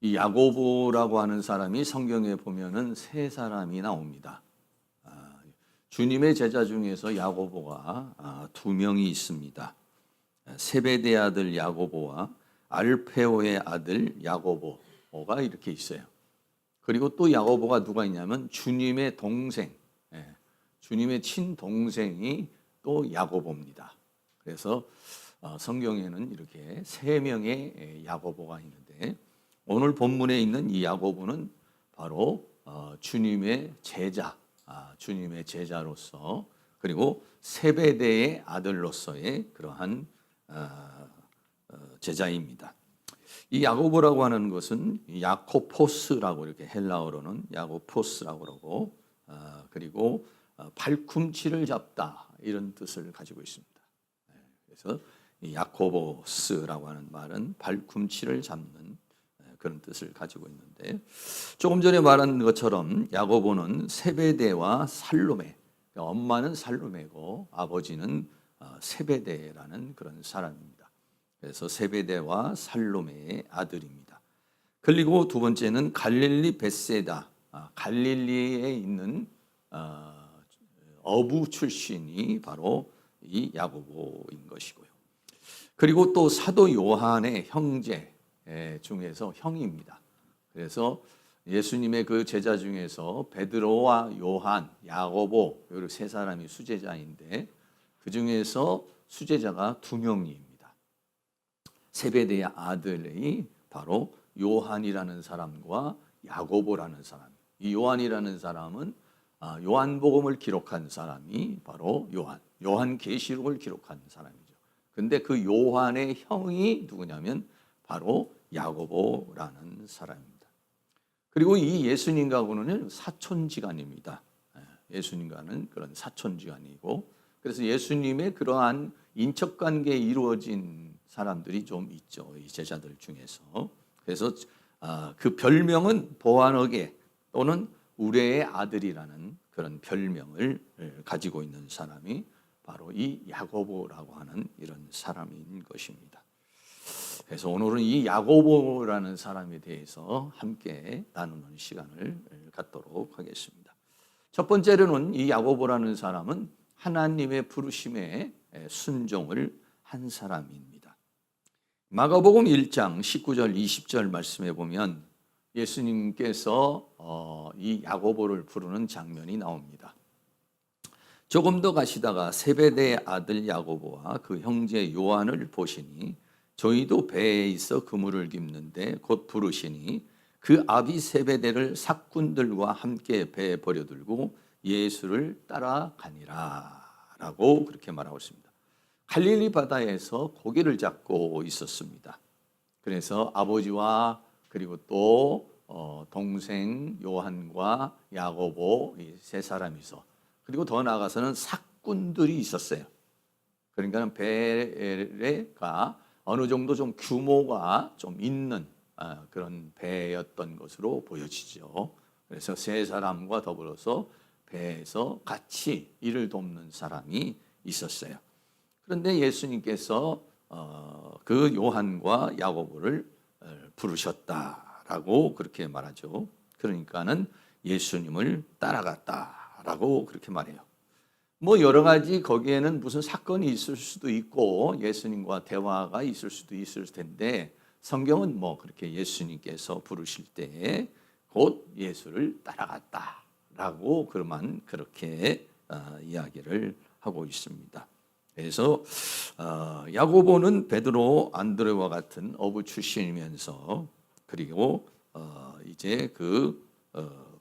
이 야고보라고 하는 사람이 성경에 보면은 세 사람이 나옵니다. 주님의 제자 중에서 야고보가 두 명이 있습니다. 세베대 아들 야고보와 알페오의 아들 야고보가 이렇게 있어요. 그리고 또 야고보가 누가 있냐면 주님의 동생, 주님의 친동생이 또 야고보입니다. 그래서 성경에는 이렇게 세 명의 야고보가 있는데 오늘 본문에 있는 이 야고보는 바로 주님의 제자, 주님의 제자로서 그리고 세베대의 아들로서의 그러한 제자입니다. 이 야고보라고 하는 것은 야코포스라고 이렇게 헬라어로는 야고포스라고 그러고 그리고 발꿈치를 잡다 이런 뜻을 가지고 있습니다. 그래서 이 야코보스라고 하는 말은 발꿈치를 잡는 그런 뜻을 가지고 있는데 조금 전에 말한 것처럼 야고보는 세베대와 살로메, 엄마는 살로메고 아버지는 세베대라는 그런 사람입니다. 그래서 세베대와 살로메의 아들입니다. 그리고 두 번째는 갈릴리 벳세다, 갈릴리에 있는 어부 출신이 바로 이 야고보인 것이고요. 그리고 또 사도 요한의 형제 중에서 형입니다. 그래서 예수님의 그 제자 중에서 베드로와 요한, 야고보 이 세 사람이 수제자인데 그 중에서 수제자가 두 명입니다. 세베대의 아들이 바로 요한이라는 사람과 야고보라는 사람. 이 요한이라는 사람은 요한복음을 기록한 사람이 바로 요한계시록을 기록한 사람이죠. 근데 그 요한의 형이 누구냐면 바로 야고보라는 사람입니다. 그리고 이 예수님과는 사촌지간입니다. 예수님과는 그런 사촌지간이고 그래서 예수님의 그러한 인척관계에 이루어진 사람들이 좀 있죠. 이 제자들 중에서. 그래서 그 별명은 보아너게 또는 우레의 아들이라는 그런 별명을 가지고 있는 사람이 바로 이 야고보라고 하는 이런 사람인 것입니다. 그래서 오늘은 이 야고보라는 사람에 대해서 함께 나누는 시간을 갖도록 하겠습니다. 첫 번째로는 이 야고보라는 사람은 하나님의 부르심에 순종을 한 사람입니다. 마가복음 1장 19절 20절 말씀에 보면 예수님께서 이 야고보를 부르는 장면이 나옵니다. 조금 더 가시다가 세베대의 아들 야고보와 그 형제 요한을 보시니 저희도 배에 있어 그물을 깁는데 곧 부르시니 그 아비 세베대를 삭군들과 함께 배에 버려들고 예수를 따라가니라 라고 그렇게 말하고 있습니다. 갈릴리 바다에서 고기를 잡고 있었습니다. 그래서 아버지와 그리고 또 동생 요한과 야고보 이 세 사람이서 그리고 더 나아가서는 삭군들이 있었어요. 그러니까 배가 어느 정도 좀 규모가 좀 있는 그런 배였던 것으로 보여지죠. 그래서 세 사람과 더불어서 배에서 같이 일을 돕는 사람이 있었어요. 그런데 예수님께서 그 요한과 야고보를 부르셨다라고 그렇게 말하죠. 그러니까는 예수님을 따라갔다라고 그렇게 말해요. 뭐 여러 가지 거기에는 무슨 사건이 있을 수도 있고 예수님과 대화가 있을 수도 있을 텐데 성경은 뭐 그렇게 예수님께서 부르실 때 곧 예수를 따라갔다라고 그만 그렇게 이야기를 하고 있습니다. 그래서 야고보는 베드로, 안드레와 같은 어부 출신이면서 그리고 이제 그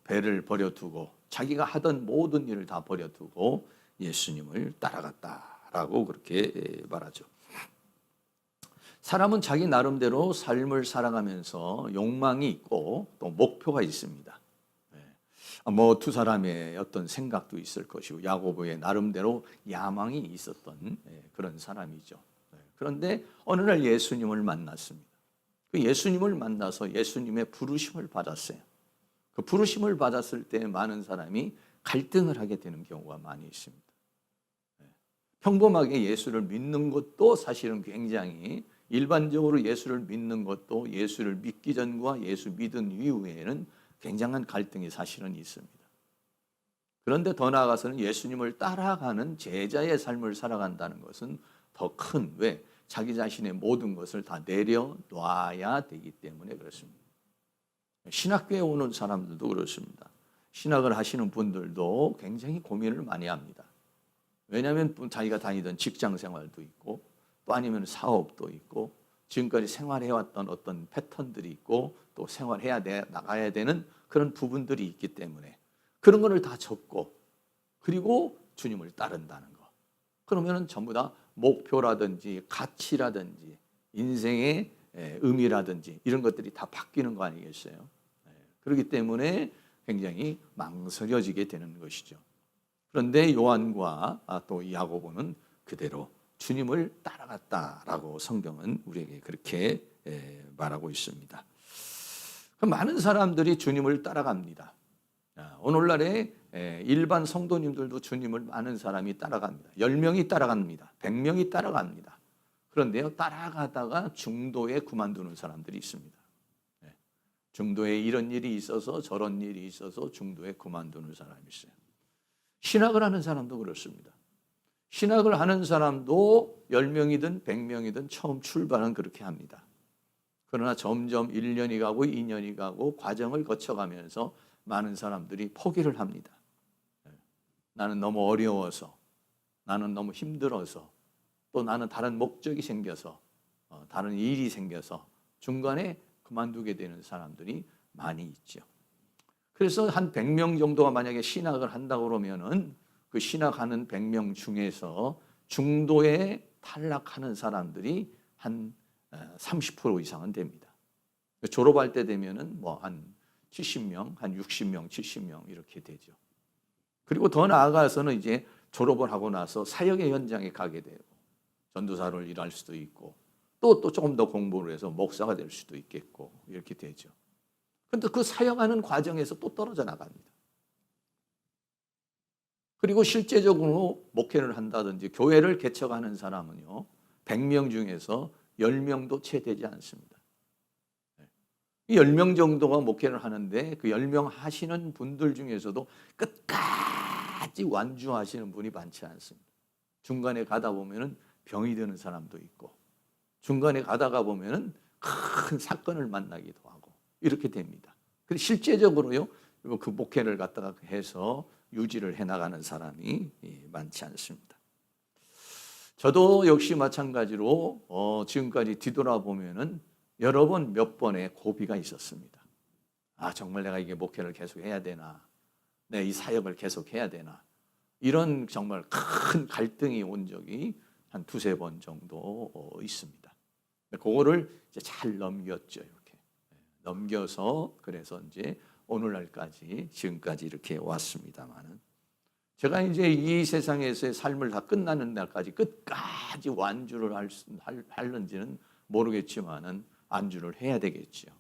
배를 버려두고 자기가 하던 모든 일을 다 버려두고 예수님을 따라갔다라고 그렇게 말하죠. 사람은 자기 나름대로 삶을 살아가면서 욕망이 있고 또 목표가 있습니다. 뭐 두 사람의 어떤 생각도 있을 것이고 야고보의 나름대로 야망이 있었던 그런 사람이죠. 그런데 어느 날 예수님을 만났습니다. 그 예수님을 만나서 예수님의 부르심을 받았어요. 그 부르심을 받았을 때 많은 사람이 갈등을 하게 되는 경우가 많이 있습니다. 평범하게 예수를 믿는 것도 사실은 굉장히 일반적으로 예수를 믿는 것도 예수를 믿기 전과 예수 믿은 이후에는 굉장한 갈등이 사실은 있습니다. 그런데 더 나아가서는 예수님을 따라가는 제자의 삶을 살아간다는 것은 더 큰, 왜? 자기 자신의 모든 것을 다 내려놔야 되기 때문에 그렇습니다. 신학교에 오는 사람들도 그렇습니다. 신학을 하시는 분들도 굉장히 고민을 많이 합니다. 왜냐하면 자기가 다니던 직장 생활도 있고 또 아니면 사업도 있고 지금까지 생활해왔던 어떤 패턴들이 있고 또 나가야 되는 그런 부분들이 있기 때문에 그런 거를 다 접고 그리고 주님을 따른다는 거. 그러면은 전부 다 목표라든지 가치라든지 인생의 의미라든지 이런 것들이 다 바뀌는 거 아니겠어요? 그렇기 때문에 굉장히 망설여지게 되는 것이죠. 그런데 요한과 또 야고보는 그대로 주님을 따라갔다라고 성경은 우리에게 그렇게 말하고 있습니다. 많은 사람들이 주님을 따라갑니다. 오늘날에 일반 성도님들도 주님을 많은 사람이 따라갑니다. 10명이 따라갑니다. 100명이 따라갑니다. 그런데요, 따라가다가 중도에 그만두는 사람들이 있습니다. 중도에 이런 일이 있어서 저런 일이 있어서 중도에 그만두는 사람이 있어요. 신학을 하는 사람도 그렇습니다. 신학을 하는 사람도 10명이든 100명이든 처음 출발은 그렇게 합니다. 그러나 점점 1년이 가고 2년이 가고 과정을 거쳐가면서 많은 사람들이 포기를 합니다. 나는 너무 어려워서, 나는 너무 힘들어서, 또 나는 다른 목적이 생겨서, 다른 일이 생겨서 중간에 그만두게 되는 사람들이 많이 있죠. 그래서 한 100명 정도가 만약에 신학을 한다고 그러면은 그 신학하는 100명 중에서 중도에 탈락하는 사람들이 한 30% 이상은 됩니다. 졸업할 때 되면은 뭐 한 70명, 한 60명, 70명 이렇게 되죠. 그리고 더 나아가서는 이제 졸업을 하고 나서 사역의 현장에 가게 되고 전도사를 일할 수도 있고 또 조금 더 공부를 해서 목사가 될 수도 있겠고 이렇게 되죠. 그런데 그 사역하는 과정에서 또 떨어져 나갑니다. 그리고 실제적으로 목회를 한다든지 교회를 개척하는 사람은요, 100명 중에서 10명도 채 되지 않습니다. 이 10명 정도가 목회를 하는데 그 10명 하시는 분들 중에서도 끝까지 완주하시는 분이 많지 않습니다. 중간에 가다 보면은 병이 드는 사람도 있고 중간에 가다가 보면은 큰 사건을 만나기도 하고 이렇게 됩니다. 근데 실제적으로요, 그 목회를 갖다가 해서 유지를 해나가는 사람이 많지 않습니다. 저도 역시 마찬가지로 지금까지 뒤돌아보면은 여러 번 몇 번의 고비가 있었습니다. 정말 내가 이게 목회를 계속 해야 되나? 내가 이 사역을 계속 해야 되나? 이런 정말 큰 갈등이 온 적이 한 두세 번 정도 있습니다. 그거를 이제 잘 넘겼죠. 이렇게 넘겨서 그래서 이제 오늘날까지 지금까지 이렇게 왔습니다만은 제가 이제 이 세상에서의 삶을 다 끝나는 날까지 끝까지 완주를 할는지는 모르겠지만은 안주를 해야 되겠죠.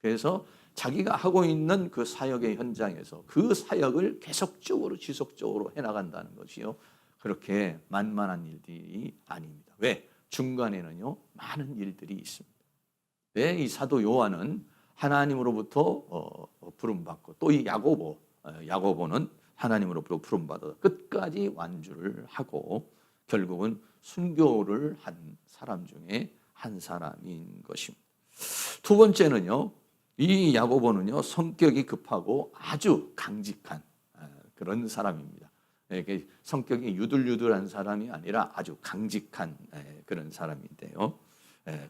그래서 자기가 하고 있는 그 사역의 현장에서 그 사역을 계속적으로 지속적으로 해나간다는 것이요, 그렇게 만만한 일들이 아닙니다. 왜? 중간에는요 많은 일들이 있습니다. 왜? 이 사도 요한은 하나님으로부터 부름받고 또 이 야고보는 하나님으로부터 부름받아 끝까지 완주를 하고 결국은 순교를 한 사람 중에 한 사람인 것입니다. 두 번째는요, 이 야고보는요 성격이 급하고 아주 강직한 그런 사람입니다. 성격이 유들유들한 사람이 아니라 아주 강직한 그런 사람인데요.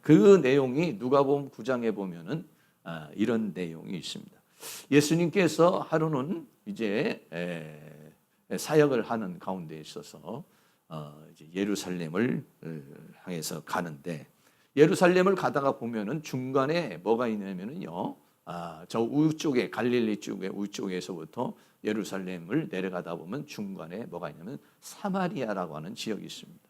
그 내용이 누가복음 9장에 보면은 이런 내용이 있습니다. 예수님께서 하루는 이제 사역을 하는 가운데 있어서 이제 예루살렘을 향해서 가는데 예루살렘을 가다가 보면은 중간에 뭐가 있냐면은요, 저 우쪽에 갈릴리 쪽에 우쪽에서부터 예루살렘을 내려가다 보면 중간에 뭐가 있냐면 사마리아라고 하는 지역이 있습니다.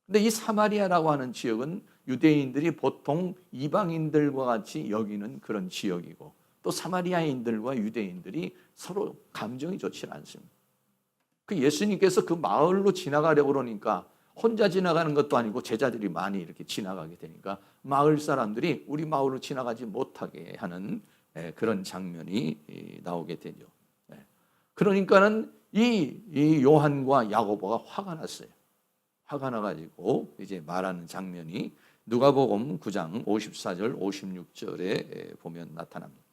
근데 이 사마리아라고 하는 지역은 유대인들이 보통 이방인들과 같이 여기는 그런 지역이고 또 사마리아인들과 유대인들이 서로 감정이 좋지 않습니다. 그 예수님께서 그 마을로 지나가려고 그러니까 혼자 지나가는 것도 아니고 제자들이 많이 이렇게 지나가게 되니까 마을 사람들이 우리 마을로 지나가지 못하게 하는 그런 장면이 나오게 되죠. 그러니까는 이 요한과 야고보가 화가 났어요. 화가 나가지고 이제 말하는 장면이 누가복음 9장 54절 56절에 보면 나타납니다.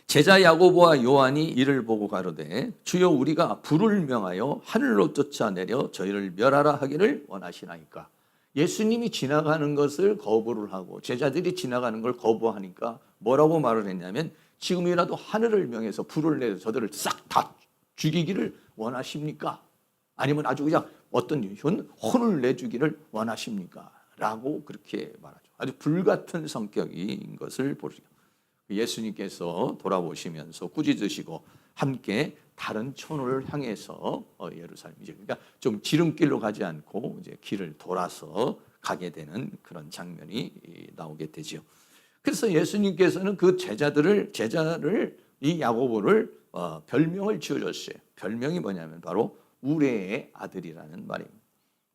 제자 야고보와 요한이 이를 보고 가로되 주여 우리가 불을 명하여 하늘로 쫓아내려 저희를 멸하라 하기를 원하시나이까. 예수님이 지나가는 것을 거부를 하고 제자들이 지나가는 걸 거부하니까 뭐라고 말을 했냐면 지금이라도 하늘을 명해서 불을 내서 저들을 싹 다 죽이기를 원하십니까? 아니면 아주 그냥 어떤 혼을 내주기를 원하십니까? 라고 그렇게 말하죠. 아주 불같은 성격인 것을 보죠. 예수님께서 돌아보시면서 꾸짖으시고 함께 다른 촌을 향해서 예루살렘이죠. 그러니까 좀 지름길로 가지 않고 이제 길을 돌아서 가게 되는 그런 장면이 나오게 되죠. 그래서 예수님께서는 그 제자를 이 야고보를 별명을 지어줬어요. 별명이 뭐냐면 바로 우레의 아들이라는 말입니다.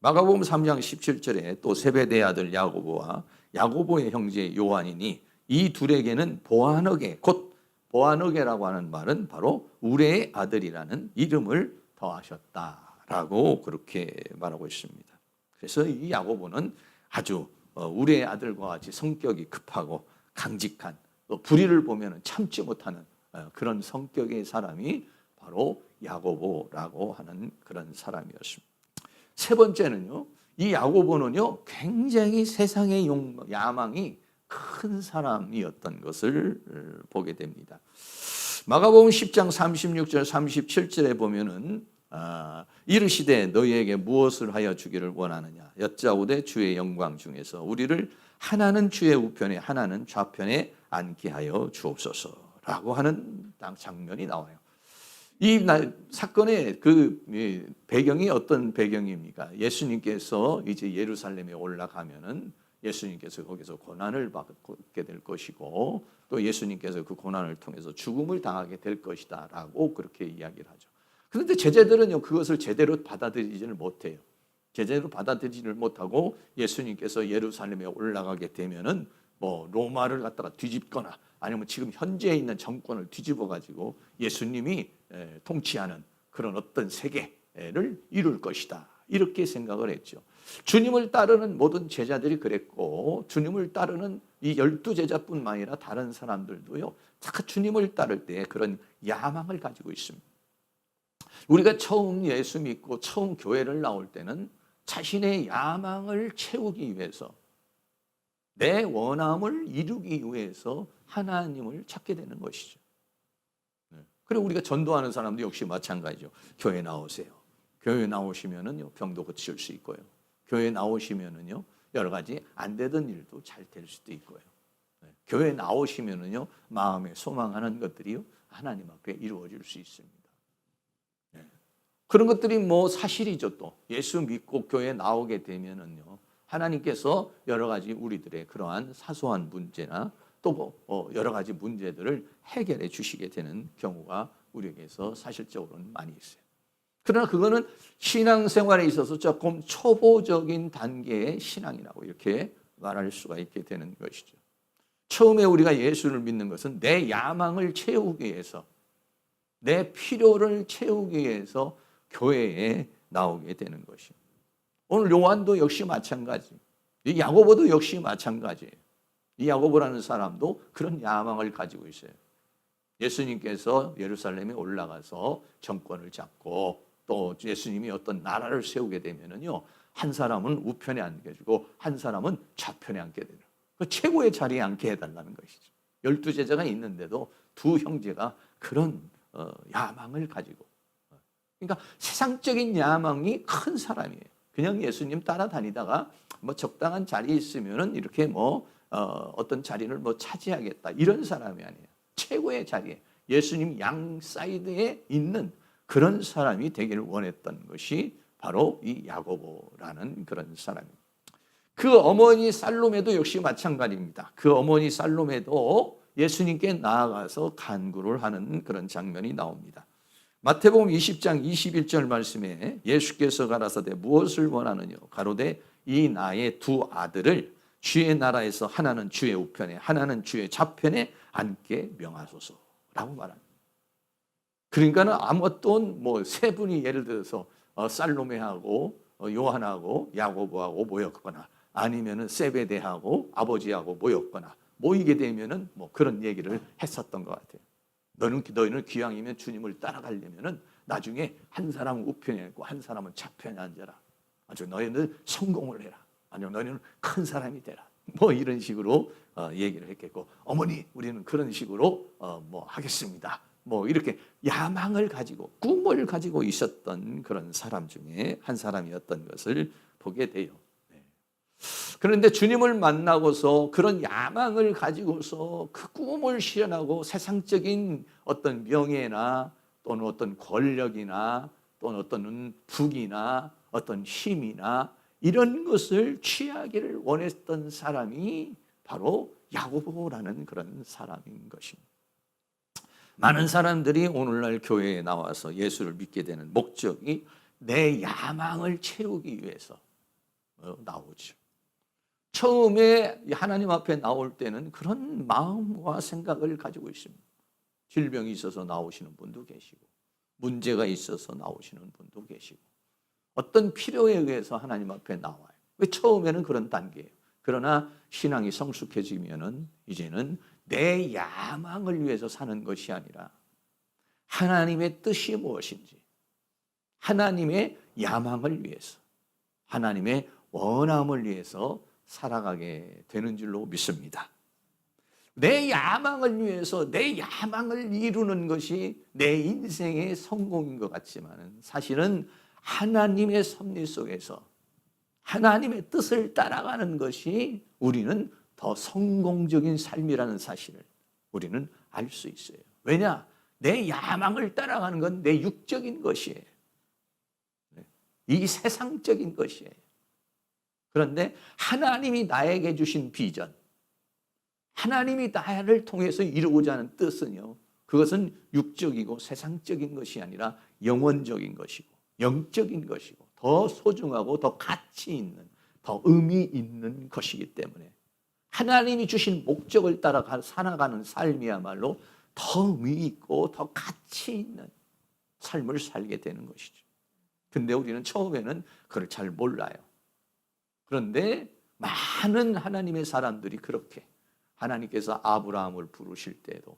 마가복음 3장 17절에 또 세베대의 아들 야고보와 야고보의 형제 요한이니 이 둘에게는 보아너게, 곧 보아너게라고 하는 말은 바로 우레의 아들이라는 이름을 더하셨다라고 그렇게 말하고 있습니다. 그래서 이 야고보는 아주 우레의 아들과 같이 성격이 급하고 강직한, 또 불의를 보면 참지 못하는 그런 성격의 사람이 바로 야고보라고 하는 그런 사람이었습니다. 세 번째는요, 이 야고보는요 굉장히 세상의 야망이 큰 사람이었던 것을 보게 됩니다. 마가복음 10장 36절 37절에 보면은 이르시되 너희에게 무엇을 하여 주기를 원하느냐 여짜오되 주의 영광 중에서 우리를 하나는 주의 우편에 하나는 좌편에 앉게 하여 주옵소서라고 하는 장면이 나와요. 이 사건의 그 배경이 어떤 배경입니까? 예수님께서 이제 예루살렘에 올라가면은 예수님께서 거기서 고난을 받게 될 것이고 또 예수님께서 그 고난을 통해서 죽음을 당하게 될 것이다라고 그렇게 이야기를 하죠. 그런데 제자들은요 그것을 제대로 받아들이지를 못해요. 제대로 받아들이지를 못하고 예수님께서 예루살렘에 올라가게 되면은 뭐 로마를 갖다가 뒤집거나 아니면 지금 현재에 있는 정권을 뒤집어 가지고 예수님이 통치하는 그런 어떤 세계를 이룰 것이다. 이렇게 생각을 했죠. 주님을 따르는 모든 제자들이 그랬고 주님을 따르는 이 12제자뿐만 아니라 다른 사람들도요. 다 주님을 따를 때 그런 야망을 가지고 있습니다. 우리가 처음 예수 믿고 처음 교회를 나올 때는 자신의 야망을 채우기 위해서 내 원함을 이루기 위해서 하나님을 찾게 되는 것이죠. 그리고 우리가 전도하는 사람도 역시 마찬가지죠. 교회 나오세요. 교회 나오시면은요 병도 고칠 수 있고요. 교회 나오시면은요 여러 가지 안 되던 일도 잘 될 수도 있고요. 교회 나오시면은요 마음에 소망하는 것들이요 하나님 앞에 이루어질 수 있습니다. 그런 것들이 뭐 사실이죠. 또 예수 믿고 교회 나오게 되면은요 하나님께서 여러 가지 우리들의 그러한 사소한 문제나 또 여러 가지 문제들을 해결해 주시게 되는 경우가 우리에게서 사실적으로는 많이 있어요. 그러나 그거는 신앙생활에 있어서 조금 초보적인 단계의 신앙이라고 이렇게 말할 수가 있게 되는 것이죠. 처음에 우리가 예수를 믿는 것은 내 야망을 채우기 위해서 내 필요를 채우기 위해서 교회에 나오게 되는 것이죠. 오늘 요한도 역시 마찬가지. 이 야고보도 역시 마찬가지예요. 이 야고보라는 사람도 그런 야망을 가지고 있어요. 예수님께서 예루살렘에 올라가서 정권을 잡고 또 예수님이 어떤 나라를 세우게 되면은요 한 사람은 우편에 앉혀주고 한 사람은 좌편에 앉게 되는 그 최고의 자리에 앉게 해달라는 것이죠. 12제자가 있는데도 두 형제가 그런 야망을 가지고 그러니까 세상적인 야망이 큰 사람이에요. 그냥 예수님 따라다니다가 뭐 적당한 자리에 있으면은 이렇게 뭐 어떤 자리를 뭐 차지하겠다 이런 사람이 아니에요. 최고의 자리에 예수님 양 사이드에 있는 그런 사람이 되기를 원했던 것이 바로 이 야고보라는 그런 사람입니다. 그 어머니 살로메도 역시 마찬가지입니다. 그 어머니 살로메도 예수님께 나아가서 간구를 하는 그런 장면이 나옵니다. 마태복음 20장 21절 말씀에 예수께서 가라사대 무엇을 원하느냐 가로되 이 나의 두 아들을 주의 나라에서 하나는 주의 우편에 하나는 주의 좌편에 앉게 명하소서라고 말합니다. 그러니까는 어떤 세 분이 예를 들어서 살로메하고 요한하고 야고보하고 모였거나 아니면은 세베대하고 아버지하고 모였거나 모이게 되면은 그런 얘기를 했었던 것 같아요. 너희는 기왕이면 주님을 따라가려면은 나중에 한 사람은 우편에 있고 한 사람은 좌편에 앉아라. 아주 너희는 성공을 해라. 아니면 너희는 큰 사람이 되라. 이런 식으로 얘기를 했겠고, 어머니 우리는 그런 식으로 하겠습니다. 이렇게 야망을 가지고 꿈을 가지고 있었던 그런 사람 중에 한 사람이었던 것을 보게 돼요. 그런데 주님을 만나고서 그런 야망을 가지고서 그 꿈을 실현하고 세상적인 어떤 명예나 또는 어떤 권력이나 또는 어떤 부귀나 어떤 힘이나 이런 것을 취하기를 원했던 사람이 바로 야고보라는 그런 사람인 것입니다. 많은 사람들이 오늘날 교회에 나와서 예수를 믿게 되는 목적이 내 야망을 채우기 위해서 나오죠. 처음에 하나님 앞에 나올 때는 그런 마음과 생각을 가지고 있습니다. 질병이 있어서 나오시는 분도 계시고 문제가 있어서 나오시는 분도 계시고 어떤 필요에 의해서 하나님 앞에 나와요. 왜 처음에는 그런 단계예요. 그러나 신앙이 성숙해지면은 이제는 내 야망을 위해서 사는 것이 아니라 하나님의 뜻이 무엇인지 하나님의 야망을 위해서 하나님의 원함을 위해서 살아가게 되는 줄로 믿습니다. 내 야망을 위해서 내 야망을 이루는 것이 내 인생의 성공인 것 같지만 사실은 하나님의 섭리 속에서 하나님의 뜻을 따라가는 것이 우리는 더 성공적인 삶이라는 사실을 우리는 알 수 있어요. 왜냐? 내 야망을 따라가는 건 내 육적인 것이에요. 이 세상적인 것이에요. 그런데 하나님이 나에게 주신 비전, 하나님이 나를 통해서 이루고자 하는 뜻은요, 그것은 육적이고 세상적인 것이 아니라 영원적인 것이고 영적인 것이고 더 소중하고 더 가치 있는, 더 의미 있는 것이기 때문에 하나님이 주신 목적을 따라 살아가는 삶이야말로 더 의미 있고 더 가치 있는 삶을 살게 되는 것이죠. 근데 우리는 처음에는 그걸 잘 몰라요. 그런데 많은 하나님의 사람들이 그렇게 하나님께서 아브라함을 부르실 때도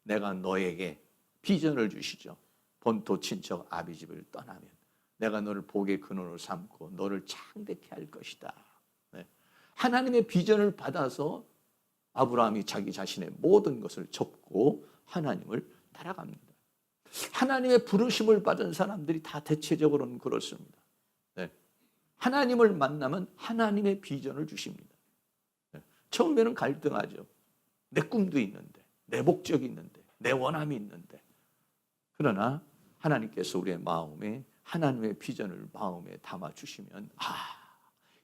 내가 너에게 비전을 주시죠. 본토 친척 아비집을 떠나면 내가 너를 복의 근원으로 삼고 너를 창대케 할 것이다. 네. 하나님의 비전을 받아서 아브라함이 자기 자신의 모든 것을 접고 하나님을 따라갑니다. 하나님의 부르심을 받은 사람들이 다 대체적으로는 그렇습니다. 네. 하나님을 만나면 하나님의 비전을 주십니다. 네. 처음에는 갈등하죠. 내 꿈도 있는데, 내 목적이 있는데, 내 원함이 있는데. 그러나 하나님께서 우리의 마음에 하나님의 비전을 마음에 담아주시면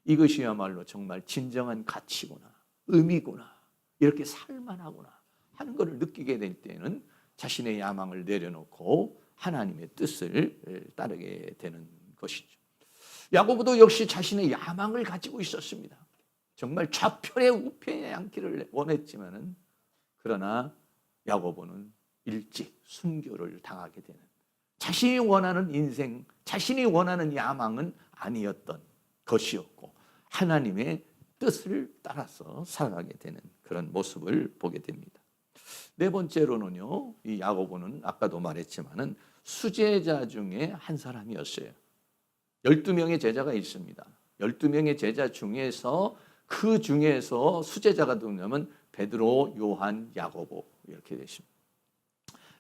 이것이야말로 정말 진정한 가치구나, 의미구나, 이렇게 살만하구나 하는 것을 느끼게 될 때는 자신의 야망을 내려놓고 하나님의 뜻을 따르게 되는 것이죠. 야고보도 역시 자신의 야망을 가지고 있었습니다. 정말 좌편에 우편에 앉기를 원했지만은 그러나 야고보는 일찍 순교를 당하게 되는, 자신이 원하는 인생, 자신이 원하는 야망은 아니었던 것이었고 하나님의 뜻을 따라서 살아가게 되는 그런 모습을 보게 됩니다. 네 번째로는요, 이 야고보는 아까도 말했지만은 수제자 중에 한 사람이었어요. 12명의 제자가 있습니다. 12명의 제자 중에서 그 중에서 수제자가 누구냐면 베드로, 요한, 야고보 이렇게 되십니다.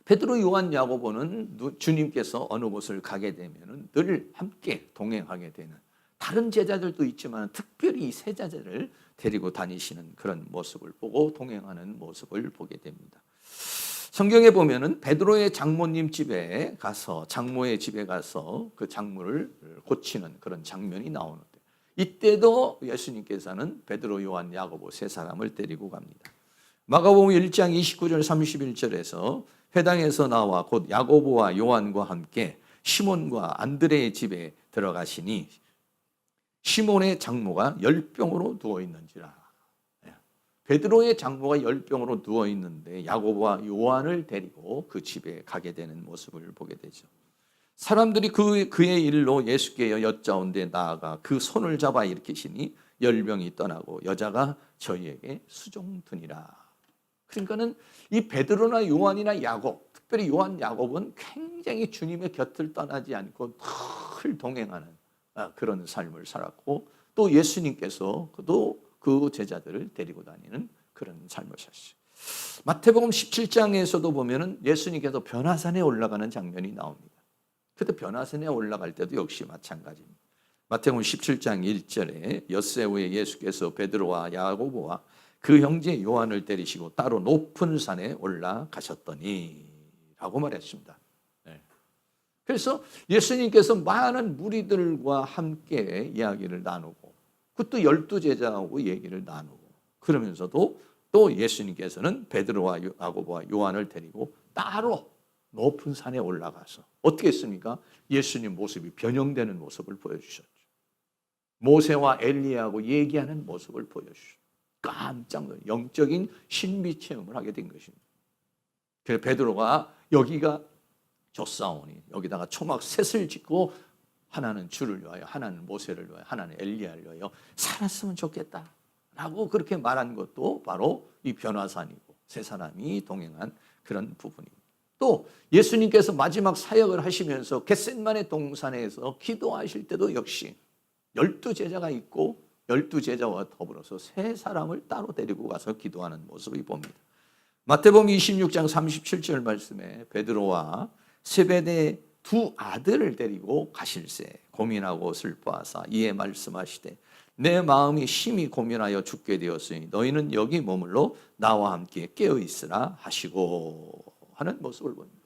베드로, 요한, 야고보는 주님께서 어느 곳을 가게 되면 늘 함께 동행하게 되는, 다른 제자들도 있지만 특별히 이 세 제자를 데리고 다니시는 그런 모습을 보고 동행하는 모습을 보게 됩니다. 성경에 보면은 베드로의 장모님 집에 가서, 장모의 집에 가서 그 장모를 고치는 그런 장면이 나오는데, 이때도 예수님께서는 베드로, 요한, 야고보 세 사람을 데리고 갑니다. 마가복음 1장 29절 31절에서 회당에서 나와 곧 야고보와 요한과 함께 시몬과 안드레의 집에 들어가시니 시몬의 장모가 열병으로 누워 있는지라. 베드로의 장모가 열병으로 누워 있는데 야고보와 요한을 데리고 그 집에 가게 되는 모습을 보게 되죠. 사람들이 그의 일로 예수께 여짜온데 나아가 그 손을 잡아 일으키시니 열병이 떠나고 여자가 저희에게 수종드니라. 그러니까는 이 베드로나 요한이나 야곱, 특별히 요한 야곱은 굉장히 주님의 곁을 떠나지 않고 늘 동행하는 그런 삶을 살았고, 또 예수님께서도 그 제자들을 데리고 다니는 그런 삶을 사셨어요. 마태복음 17장에서도 보면은 예수님께서 변화산에 올라가는 장면이 나옵니다. 그때 변화산에 올라갈 때도 역시 마찬가지입니다. 마태복음 17장 1절에 엿새 후에 예수께서 베드로와 야고보와 그 형제 요한을 데리시고 따로 높은 산에 올라가셨더니 라고 말했습니다. 그래서 예수님께서 많은 무리들과 함께 이야기를 나누고 그것도 12제자하고 얘기를 나누고 그러면서도 또 예수님께서는 베드로와 야고보와 요한을 데리고 따로 높은 산에 올라가서 어떻게 했습니까? 예수님 모습이 변형되는 모습을 보여주셨죠. 모세와 엘리야하고 얘기하는 모습을 보여주셨죠. 깜짝 놀라 영적인 신비 체험을 하게 된 것입니다. 그래서 베드로가 여기가 좋사오니 여기다가 초막 셋을 짓고 하나는 주를 위하여, 하나는 모세를 위하여, 하나는 엘리야를 위하여 살았으면 좋겠다라고 그렇게 말한 것도 바로 이 변화산이고 세 사람이 동행한 그런 부분입니다. 또 예수님께서 마지막 사역을 하시면서 겟셋마네 동산에서 기도하실 때도 역시 12제자가 있고 12제자와 더불어서 세 사람을 따로 데리고 가서 기도하는 모습을 봅니다. 마태복음 26장 37절 말씀에 베드로와 세베대의 두 아들을 데리고 가실새 고민하고 슬퍼하사 이에 말씀하시되 내 마음이 심히 고민하여 죽게 되었으니 너희는 여기 머물러 나와 함께 깨어있으라 하시고 하는 모습을 봅니다.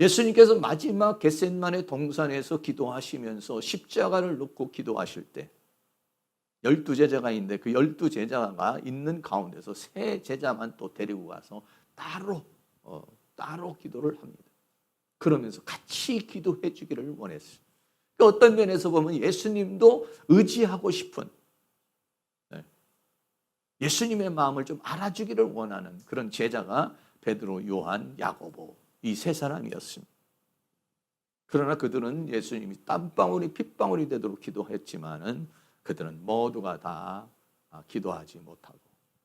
예수님께서 마지막 겟셋마네 동산에서 기도하시면서 십자가를 놓고 기도하실 때 12제자가 있는데 그 12제자가 있는 가운데서 세 제자만 또 데리고 가서 따로 기도를 합니다. 그러면서 같이 기도해 주기를 원했어요. 그러니까 어떤 면에서 보면 예수님도 의지하고 싶은 예수님의 마음을 좀 알아주기를 원하는 그런 제자가 베드로, 요한, 야고보 이 세 사람이었습니다. 그러나 그들은 예수님이 땀방울이 핏방울이 되도록 기도했지만은 그들은 모두가 다 기도하지 못하고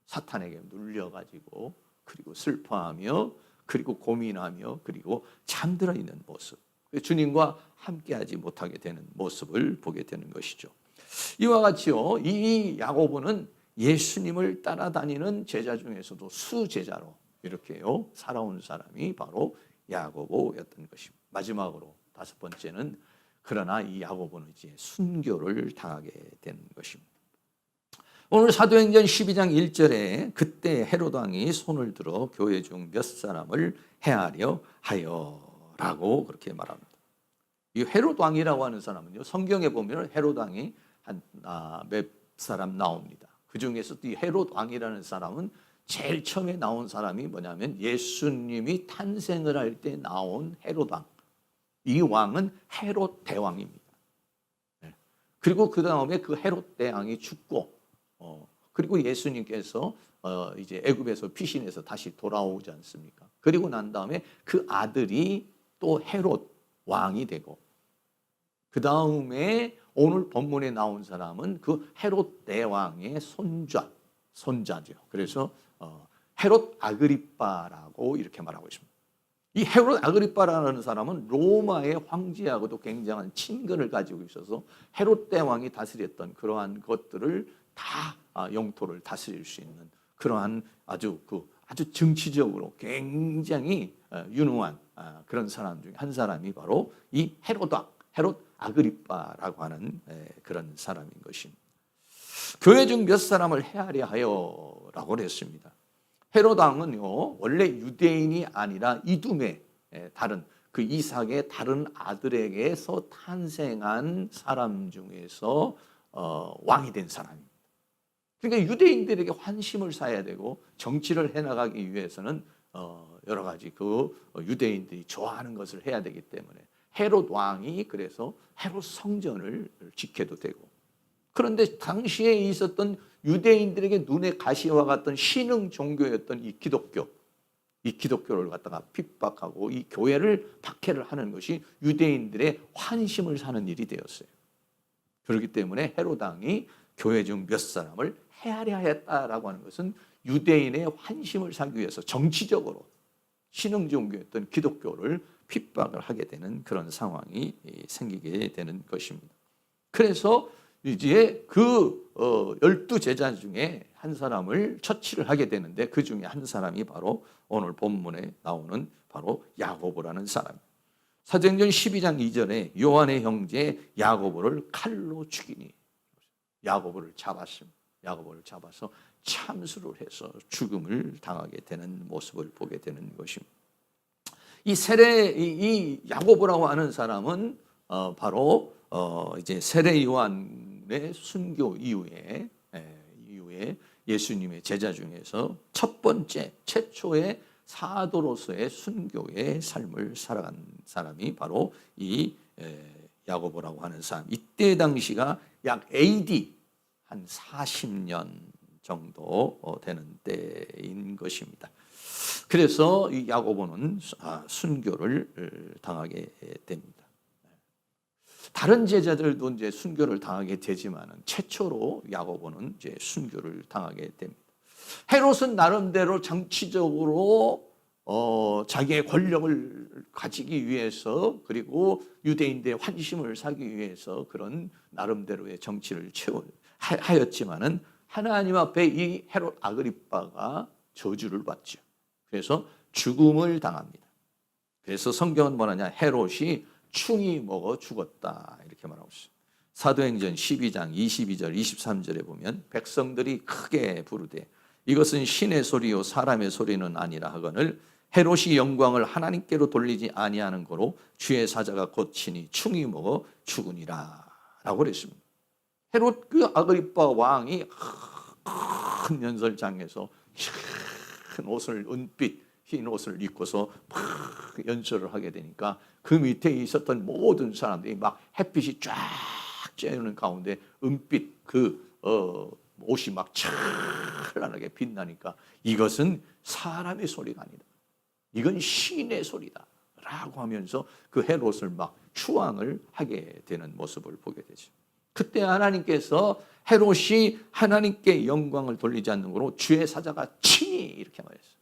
사탄에게 눌려가지고 그리고 슬퍼하며 그리고 고민하며 그리고 잠들어 있는 모습, 주님과 함께하지 못하게 되는 모습을 보게 되는 것이죠. 이와 같이요, 이 야고보는 예수님을 따라다니는 제자 중에서도 수제자로 이렇게요 살아온 사람이 바로 야고보였던 것입니다. 마지막으로 다섯 번째는 그러나 이 야고보는 이제 순교를 당하게 된 것입니다. 오늘 사도행전 12장 1절에 그때 헤롯 왕이 손을 들어 교회 중 몇 사람을 해하려 하여라고 그렇게 말합니다. 이 헤롯 왕이라고 하는 사람은요, 성경에 보면 헤롯 왕이 몇 사람 나옵니다. 그 중에서도 이 헤롯 왕이라는 사람은 제일 처음에 나온 사람이 뭐냐면 예수님이 탄생을 할 때 나온 헤롯 왕. 이 왕은 헤롯 대왕입니다. 그리고 그 다음에 그 헤롯 대왕이 죽고, 그리고 예수님께서 이제 애굽에서 피신해서 다시 돌아오지 않습니까? 그리고 난 다음에 그 아들이 또 헤롯 왕이 되고, 그 다음에 오늘 본문에 나온 사람은 그 헤롯 대왕의 손자죠. 그래서 헤롯 아그리빠라고 이렇게 말하고 있습니다. 이 헤롯 아그리빠라는 사람은 로마의 황제하고도 굉장한 친근을 가지고 있어서 헤롯 대왕이 다스렸던 그러한 것들을 다 영토를 다스릴 수 있는 그러한 아주 정치적으로 굉장히 유능한 그런 사람 중에 한 사람이 바로 이 헤롯 아그리빠라고 하는 그런 사람인 것입니다. 교회 중 몇 사람을 해하려 하여라고 했습니다. 헤롯 왕은요, 원래 유대인이 아니라 이둠의 다른 그 이삭의 다른 아들에게서 탄생한 사람 중에서 왕이 된 사람입니다. 그러니까 유대인들에게 환심을 사야 되고 정치를 해나가기 위해서는 여러 가지 유대인들이 좋아하는 것을 해야 되기 때문에 헤롯 왕이 그래서 헤롯 성전을 지켜도 되고, 그런데 당시에 있었던 유대인들에게 눈에 가시와 같던 신흥 종교였던 이 기독교를 갖다가 핍박하고 이 교회를 박해를 하는 것이 유대인들의 환심을 사는 일이 되었어요. 그렇기 때문에 헤롯 왕이 교회 중 몇 사람을 해하려 했다라고 하는 것은 유대인의 환심을 사기 위해서 정치적으로 신흥 종교였던 기독교를 핍박을 하게 되는 그런 상황이 생기게 되는 것입니다. 그래서 이제 12제자 중에 한 사람을 처치를 하게 되는데, 그 중에 한 사람이 바로 오늘 본문에 나오는 바로 야고보라는 사람. 사도행전 12장 2절에 요한의 형제 야고보를 칼로 죽이니, 야고보를 잡았습니다. 야고보를 잡아서 참수를 해서 죽음을 당하게 되는 모습을 보게 되는 것입니다. 이 야고보라고 하는 사람은 바로 이제 세례 요한의 순교 이후에 예수님의 제자 중에서 첫 번째 최초의 사도로서의 순교의 삶을 살아간 사람이 바로 이 야고보라고 하는 사람. 이때 당시가 약 AD 한 40년 정도 되는 때인 것입니다. 그래서 이 야고보는 순교를 당하게 됩니다. 다른 제자들도 이제 순교를 당하게 되지만은 최초로 야고보는 이제 순교를 당하게 됩니다. 헤롯은 나름대로 정치적으로 자기의 권력을 가지기 위해서, 그리고 유대인들의 환심을 사기 위해서 그런 나름대로의 정치를 하였지만은 하나님 앞에 이 헤롯 아그리빠가 저주를 받죠. 그래서 죽음을 당합니다. 그래서 성경은 뭐라냐, 헤롯이 충이 먹어 죽었다 이렇게 말하고 있어요. 사도행전 12장 22절 23절에 보면 백성들이 크게 부르되 이것은 신의 소리요 사람의 소리는 아니라 하거늘 헤롯이 영광을 하나님께로 돌리지 아니하는 거로 주의 사자가 고치니 충이 먹어 죽으니라 라고 그랬습니다. 헤롯 그 아그리빠 왕이 큰 연설장에서 큰 옷을, 은빛 흰 옷을 입고서 막 연설을 하게 되니까 그 밑에 있었던 모든 사람들이 막 햇빛이 쫙 쬐는 가운데 은빛 옷이 막 찬란하게 빛나니까 이것은 사람의 소리가 아니다, 이건 신의 소리다 라고 하면서 그 헤롯을 막 추앙을 하게 되는 모습을 보게 되죠. 그때 하나님께서 헤롯이 하나님께 영광을 돌리지 않는 거로 주의 사자가 치니 이렇게 말했어요.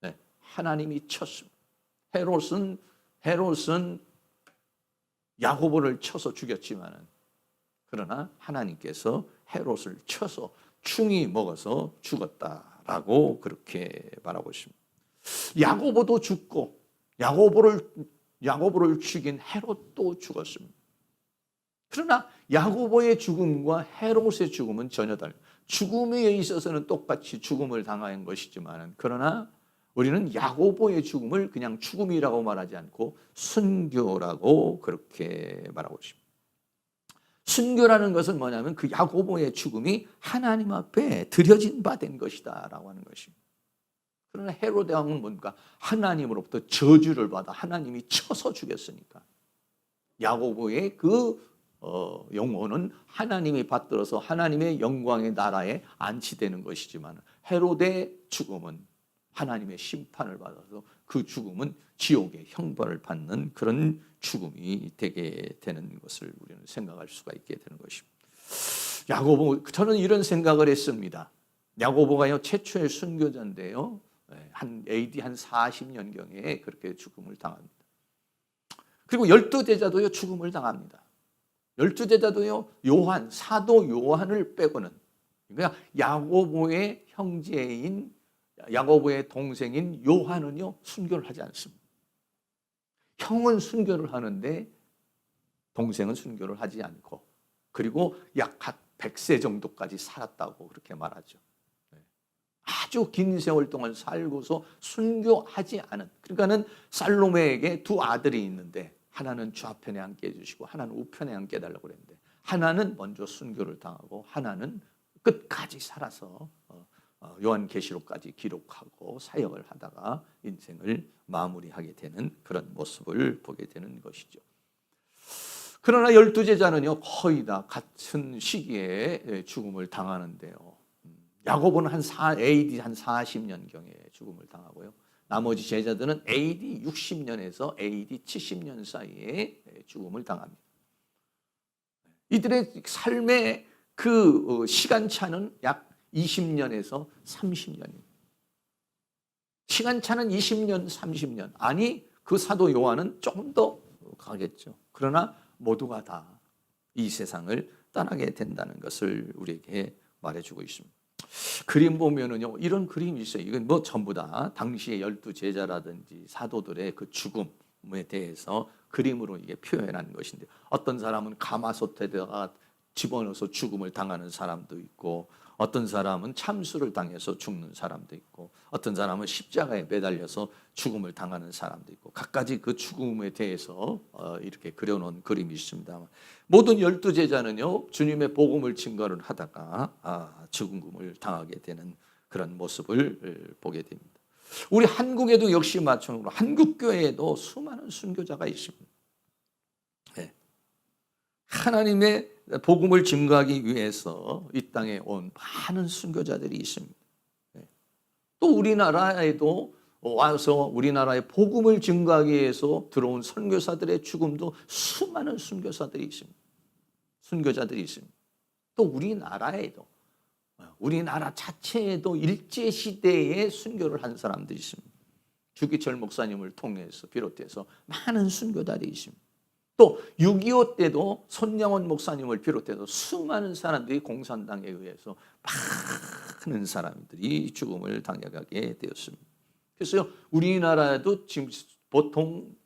네, 하나님이 쳤습니다. 헤롯은 야고보를 쳐서 죽였지만은, 그러나 하나님께서 헤롯을 쳐서 충이 먹어서 죽었다라고 그렇게 말하고 있습니다. 야고보도 죽고 야고보를 죽인 헤롯도 죽었습니다. 그러나 야고보의 죽음과 헤롯의 죽음은 전혀 달라요. 죽음에 있어서는 똑같이 죽음을 당한 것이지만, 그러나 우리는 야고보의 죽음을 그냥 죽음이라고 말하지 않고 순교라고 그렇게 말하고 있습니다. 순교라는 것은 뭐냐면 그 야고보의 죽음이 하나님 앞에 드려진 바 된 것이다 라고 하는 것입니다. 그러나 헤롯 왕은 뭔가 하나님으로부터 저주를 받아 하나님이 쳐서 죽였으니까 야고보의 영혼은 하나님이 받들어서 하나님의 영광의 나라에 안치되는 것이지만, 헤롯의 죽음은 하나님의 심판을 받아서 그 죽음은 지옥의 형벌을 받는 그런 죽음이 되게 되는 것을 우리는 생각할 수가 있게 되는 것입니다. 저는 이런 생각을 했습니다. 야고보가요 최초의 순교자인데요, 한 AD 한 40년경에 그렇게 죽음을 당합니다. 그리고 12제자도요 죽음을 당합니다. 12제자도요 사도 요한을 빼고는, 그러니까 야고보의 형제인 야고보의 동생인 요한은요 순교를 하지 않습니다. 형은 순교를 하는데 동생은 순교를 하지 않고, 그리고 약 100세 정도까지 살았다고 그렇게 말하죠. 아주 긴 세월 동안 살고서 순교하지 않은, 그러니까는 살로메에게 두 아들이 있는데 하나는 좌편에 앉게 해주시고 하나는 우편에 앉게 해달라고 그랬는데, 하나는 먼저 순교를 당하고 하나는 끝까지 살아서 요한계시록까지 기록하고 사역을 하다가 인생을 마무리하게 되는 그런 모습을 보게 되는 것이죠. 그러나 12제자는요 거의 다 같은 시기에 죽음을 당하는데요. 야고보는 AD 한 40년경에 죽음을 당하고요. 나머지 제자들은 AD 60년에서 AD 70년 사이에 죽음을 당합니다. 이들의 삶의 그 시간차는 약 20년에서 30년입니다. 시간차는 20년, 30년. 아니, 그 사도 요한은 조금 더 가겠죠. 그러나 모두가 다 이 세상을 떠나게 된다는 것을 우리에게 말해주고 있습니다. 그림 보면은요, 이런 그림이 있어요. 이건 뭐 전부 다 당시의 12제자라든지 사도들의 그 죽음에 대해서 그림으로 이게 표현한 것인데, 어떤 사람은 가마솥에다가 집어넣어서 죽음을 당하는 사람도 있고, 어떤 사람은 참수를 당해서 죽는 사람도 있고, 어떤 사람은 십자가에 매달려서 죽음을 당하는 사람도 있고, 각가지 그 죽음에 대해서 이렇게 그려놓은 그림이 있습니다. 모든 12제자는요 주님의 복음을 증거를 하다가 죽음을 당하게 되는 그런 모습을 보게 됩니다. 우리 한국에도 역시 마찬가지로 한국교회에도 수많은 순교자가 있습니다. 네. 하나님의 복음을 증거하기 위해서 이 땅에 온 많은 순교자들이 있습니다. 또 우리나라에도 와서 우리나라의 복음을 증거하기 위해서 들어온 선교사들의 죽음도 수많은 순교사들이 있습니다. 순교자들이 있습니다. 또 우리나라에도 우리나라 자체에도 일제시대에 순교를 한 사람들이 있습니다. 주기철 목사님을 통해서 비롯해서 많은 순교자들이 있습니다. 또 6.25 때도 손양원 목사님을 비롯해서 수많은 사람들이 공산당에 의해서 많은 사람들이 죽음을 당하게 되었습니다. 그래서 우리나라에도 지금 보통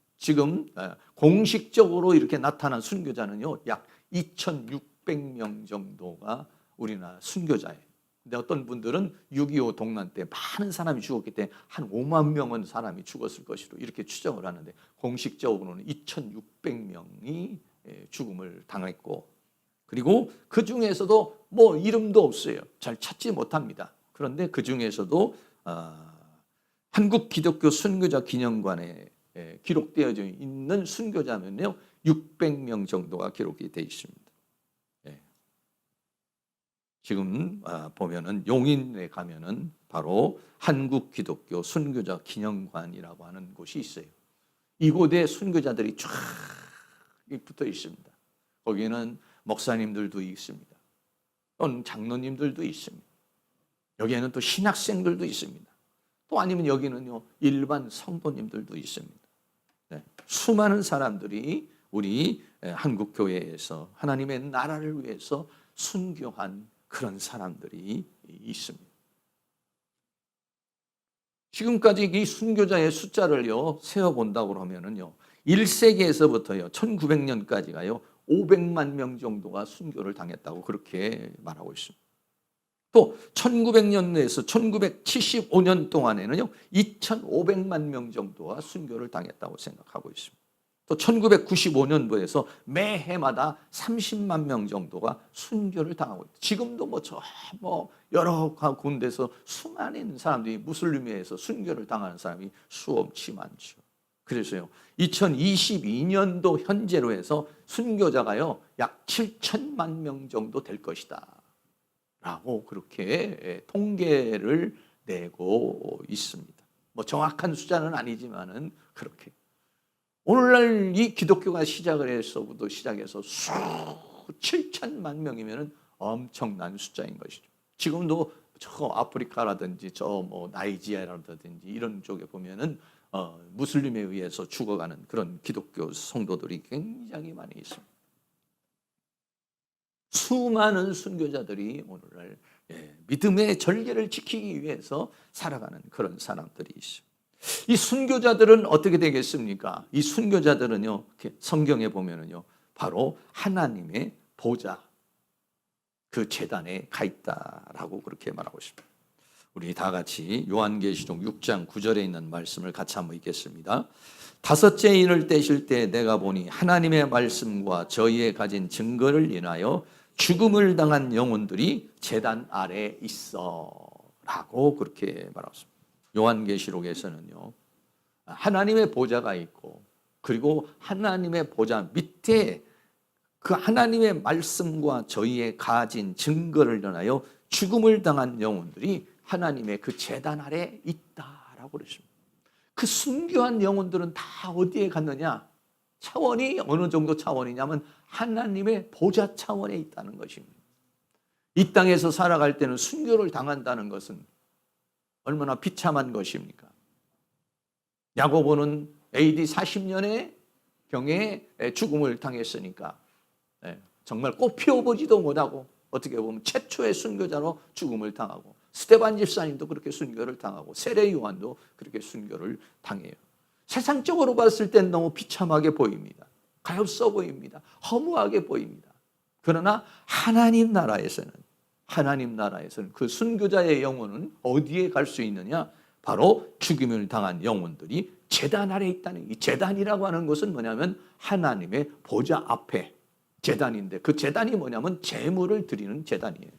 공식적으로 이렇게 나타난 순교자는요 약 2,600명 정도가 우리나라 순교자예요. 근데 어떤 분들은 6.25 동란 때 많은 사람이 죽었기 때문에 한 5만 명은 사람이 죽었을 것으로 이렇게 추정을 하는데, 공식적으로는 2,600명이 죽음을 당했고, 그리고 그 중에서도 뭐 이름도 없어요. 잘 찾지 못합니다. 그런데 그 중에서도 한국 기독교 순교자 기념관에 기록되어 있는 순교자면요 600명 정도가 기록이 되어 있습니다. 지금 보면은 용인에 가면은 바로 한국 기독교 순교자 기념관이라고 하는 곳이 있어요. 이곳에 순교자들이 쫙 붙어 있습니다. 거기는 목사님들도 있습니다. 또는 장로님들도 있습니다. 여기에는 또 신학생들도 있습니다. 또 아니면 여기는요 일반 성도님들도 있습니다. 네. 수많은 사람들이 우리 한국 교회에서 하나님의 나라를 위해서 순교한 그런 사람들이 있습니다. 지금까지 이 순교자의 숫자를요 세어본다고 하면은요 1세기에서부터요 1900년까지가요 500만 명 정도가 순교를 당했다고 그렇게 말하고 있습니다. 또 1900년에서 1975년 동안에는요 2,500만 명 정도가 순교를 당했다고 생각하고 있습니다. 또 1995년도에서 매해마다 30만 명 정도가 순교를 당하고 있다. 지금도 여러 군데서 수많은 사람들이 무슬림에서 순교를 당하는 사람이 수없이 많죠. 그래서요 2022년도 현재로 해서 순교자가요 약 7천만 명 정도 될 것이다 라고 그렇게 통계를 내고 있습니다. 뭐 정확한 숫자는 아니지만은 그렇게 오늘날 이 기독교가 시작해서 7천만 명이면 엄청난 숫자인 것이죠. 지금도 저 아프리카라든지 나이지리아라든지 이런 쪽에 보면은 무슬림에 의해서 죽어가는 그런 기독교 성도들이 굉장히 많이 있습니다. 수많은 순교자들이 오늘날 믿음의 절개를 지키기 위해서 살아가는 그런 사람들이 있습니다. 이 순교자들은 어떻게 되겠습니까? 이 순교자들은요, 성경에 보면은요, 바로 하나님의 보좌, 그 제단에 가 있다라고 그렇게 말하고 있습니다. 우리 다 같이 요한계시록 6장 9절에 있는 말씀을 같이 한번 읽겠습니다. 다섯째 인을 떼실 때 내가 보니 하나님의 말씀과 저희의 가진 증거를 인하여 죽음을 당한 영혼들이 제단 아래에 있어 라고 그렇게 말했습니다. 요한계시록에서는요, 하나님의 보좌가 있고, 그리고 하나님의 보좌 밑에 그 하나님의 말씀과 저희의 가진 증거를 전하여 죽음을 당한 영혼들이 하나님의 그 제단 아래 있다라고 그랬습니다. 그 순교한 영혼들은 다 어디에 갔느냐? 차원이 어느 정도 차원이냐면 하나님의 보좌 차원에 있다는 것입니다. 이 땅에서 살아갈 때는 순교를 당한다는 것은 얼마나 비참한 것입니까? 야고보는 AD 40년에 경에 죽음을 당했으니까 정말 꽃 피워보지도 못하고 어떻게 보면 최초의 순교자로 죽음을 당하고, 스데반 집사님도 그렇게 순교를 당하고, 세례 요한도 그렇게 순교를 당해요. 세상적으로 봤을 땐 너무 비참하게 보입니다. 가엾어 보입니다. 허무하게 보입니다. 그러나 하나님 나라에서는 그 순교자의 영혼은 어디에 갈 수 있느냐? 바로 죽임을 당한 영혼들이 제단 아래 있다는, 이 제단이라고 하는 것은 뭐냐면 하나님의 보좌 앞에 제단인데, 그 제단이 뭐냐면 제물을 드리는 제단이에요.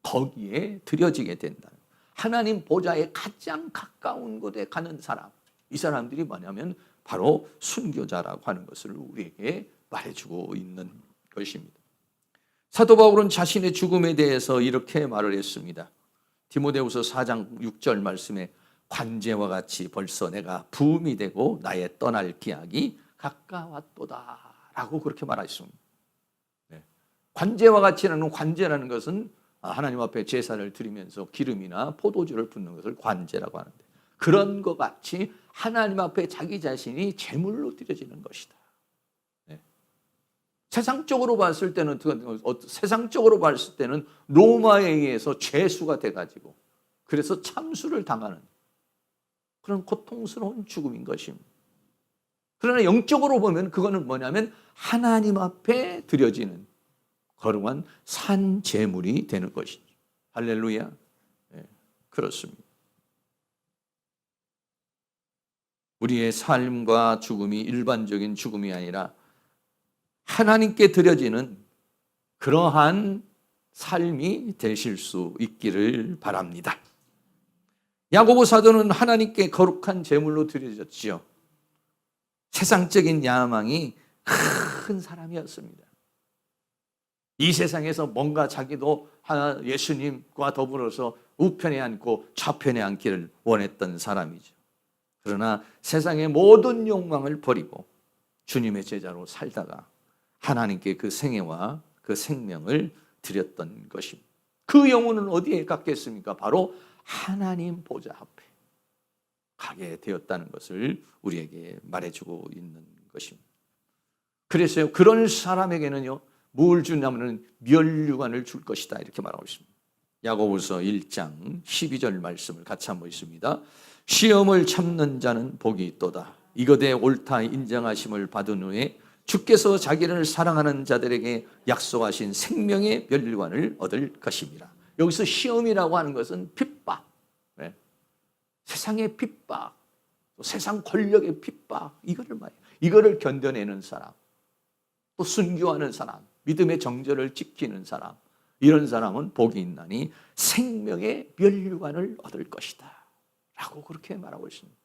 거기에 드려지게 된다. 하나님 보좌에 가장 가까운 곳에 가는 사람, 이 사람들이 뭐냐면 바로 순교자라고 하는 것을 우리에게 말해주고 있는 것입니다. 사도 바울은 자신의 죽음에 대해서 이렇게 말을 했습니다. 디모데후서 4장 6절 말씀에 관제와 같이 벌써 내가 부음이 되고 나의 떠날 기약이 가까웠도다 라고 그렇게 말하셨습니다. 관제와 같이라는, 관제라는 것은 하나님 앞에 제사를 드리면서 기름이나 포도주를 붓는 것을 관제라고 하는데, 그런 것 같이 하나님 앞에 자기 자신이 제물로 드려지는 것이다. 세상적으로 봤을 때는 로마에 의해서 죄수가 돼가지고 그래서 참수를 당하는 그런 고통스러운 죽음인 것입니다. 그러나 영적으로 보면 그거는 뭐냐면 하나님 앞에 드려지는 거룩한 산 제물이 되는 것이죠. 할렐루야. 그렇습니다. 우리의 삶과 죽음이 일반적인 죽음이 아니라 하나님께 드려지는 그러한 삶이 되실 수 있기를 바랍니다. 야고보 사도는 하나님께 거룩한 제물로 드려졌지요. 세상적인 야망이 큰 사람이었습니다. 이 세상에서 뭔가 자기도 예수님과 더불어서 우편에 앉고 좌편에 앉기를 원했던 사람이죠. 그러나 세상의 모든 욕망을 버리고 주님의 제자로 살다가 하나님께 그 생애와 그 생명을 드렸던 것입니다. 그 영혼은 어디에 갔겠습니까? 바로 하나님 보좌 앞에 가게 되었다는 것을 우리에게 말해주고 있는 것입니다. 그래서요, 그런 사람에게는요, 뭘 주냐면 면류관을 줄 것이다 이렇게 말하고 있습니다. 야고보서 1장 12절 말씀을 같이 한번 읽습니다. 시험을 참는 자는 복이 있도다. 이것에 옳다 인정하심을 받은 후에 주께서 자기를 사랑하는 자들에게 약속하신 생명의 면류관을 얻을 것입니다. 여기서 시험이라고 하는 것은 핍박, 세상의 핍박, 세상 권력의 핍박, 이거를 견뎌내는 사람, 또 순교하는 사람, 믿음의 정절을 지키는 사람, 이런 사람은 복이 있나니 생명의 면류관을 얻을 것이다 라고 그렇게 말하고 있습니다.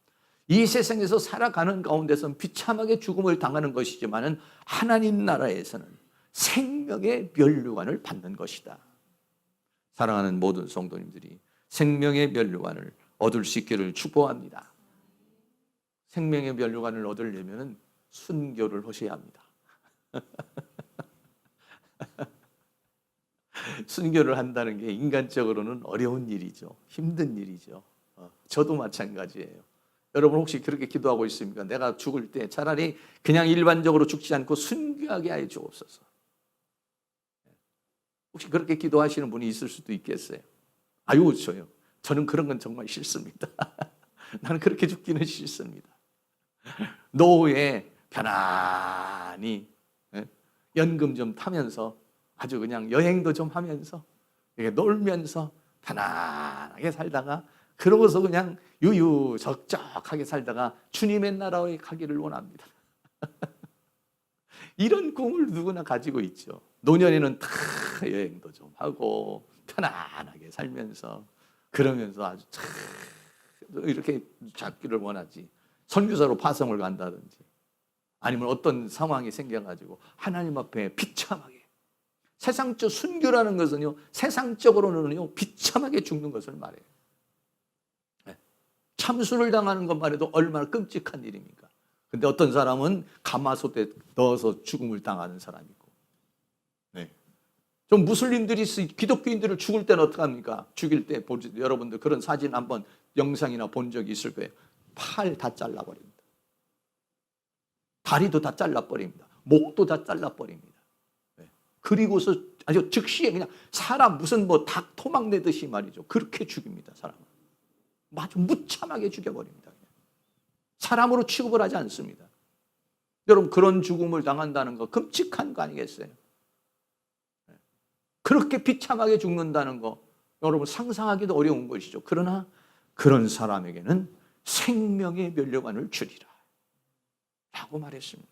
이 세상에서 살아가는 가운데서는 비참하게 죽음을 당하는 것이지만 하나님 나라에서는 생명의 면류관을 받는 것이다. 사랑하는 모든 성도님들이 생명의 면류관을 얻을 수 있기를 축복합니다. 생명의 면류관을 얻으려면 순교를 하셔야 합니다. 순교를 한다는 게 인간적으로는 어려운 일이죠. 힘든 일이죠. 저도 마찬가지예요. 여러분 혹시 그렇게 기도하고 있습니까? 내가 죽을 때 차라리 그냥 일반적으로 죽지 않고 순교하게 하여 주옵소서. 혹시 그렇게 기도하시는 분이 있을 수도 있겠어요. 아유, 저는 그런 건 정말 싫습니다. 나는 그렇게 죽기는 싫습니다. 노후에 편안히 연금 좀 타면서 아주 그냥 여행도 좀 하면서 놀면서 편안하게 살다가 그러고서 그냥 유유적적하게 살다가 주님의 나라에 가기를 원합니다. 이런 꿈을 누구나 가지고 있죠. 노년에는 다 여행도 좀 하고 편안하게 살면서 그러면서 아주 참 이렇게 잡기를 원하지. 선교사로 파송을 간다든지 아니면 어떤 상황이 생겨가지고 하나님 앞에 비참하게, 세상적 순교라는 것은요, 세상적으로는요 비참하게 죽는 것을 말해요. 참수를 당하는 것만 해도 얼마나 끔찍한 일입니까? 근데 어떤 사람은 가마솥에 넣어서 죽음을 당하는 사람이고, 좀 무슬림들이, 기독교인들을 죽을 때는 어떡합니까? 죽일 때 여러분들 그런 사진 한번 영상이나 본 적이 있을 거예요. 팔 다 잘라버립니다. 다리도 다 잘라버립니다. 목도 다 잘라버립니다. 그리고서 아주 즉시에 그냥 사람 무슨 뭐 닭 토막 내듯이 말이죠. 그렇게 죽입니다, 사람을. 아주 무참하게 죽여버립니다. 사람으로 취급을 하지 않습니다. 여러분, 그런 죽음을 당한다는 거 끔찍한 거 아니겠어요? 그렇게 비참하게 죽는다는 거 여러분 상상하기도 어려운 것이죠. 그러나 그런 사람에게는 생명의 면류관을 주리라 라고 말했습니다.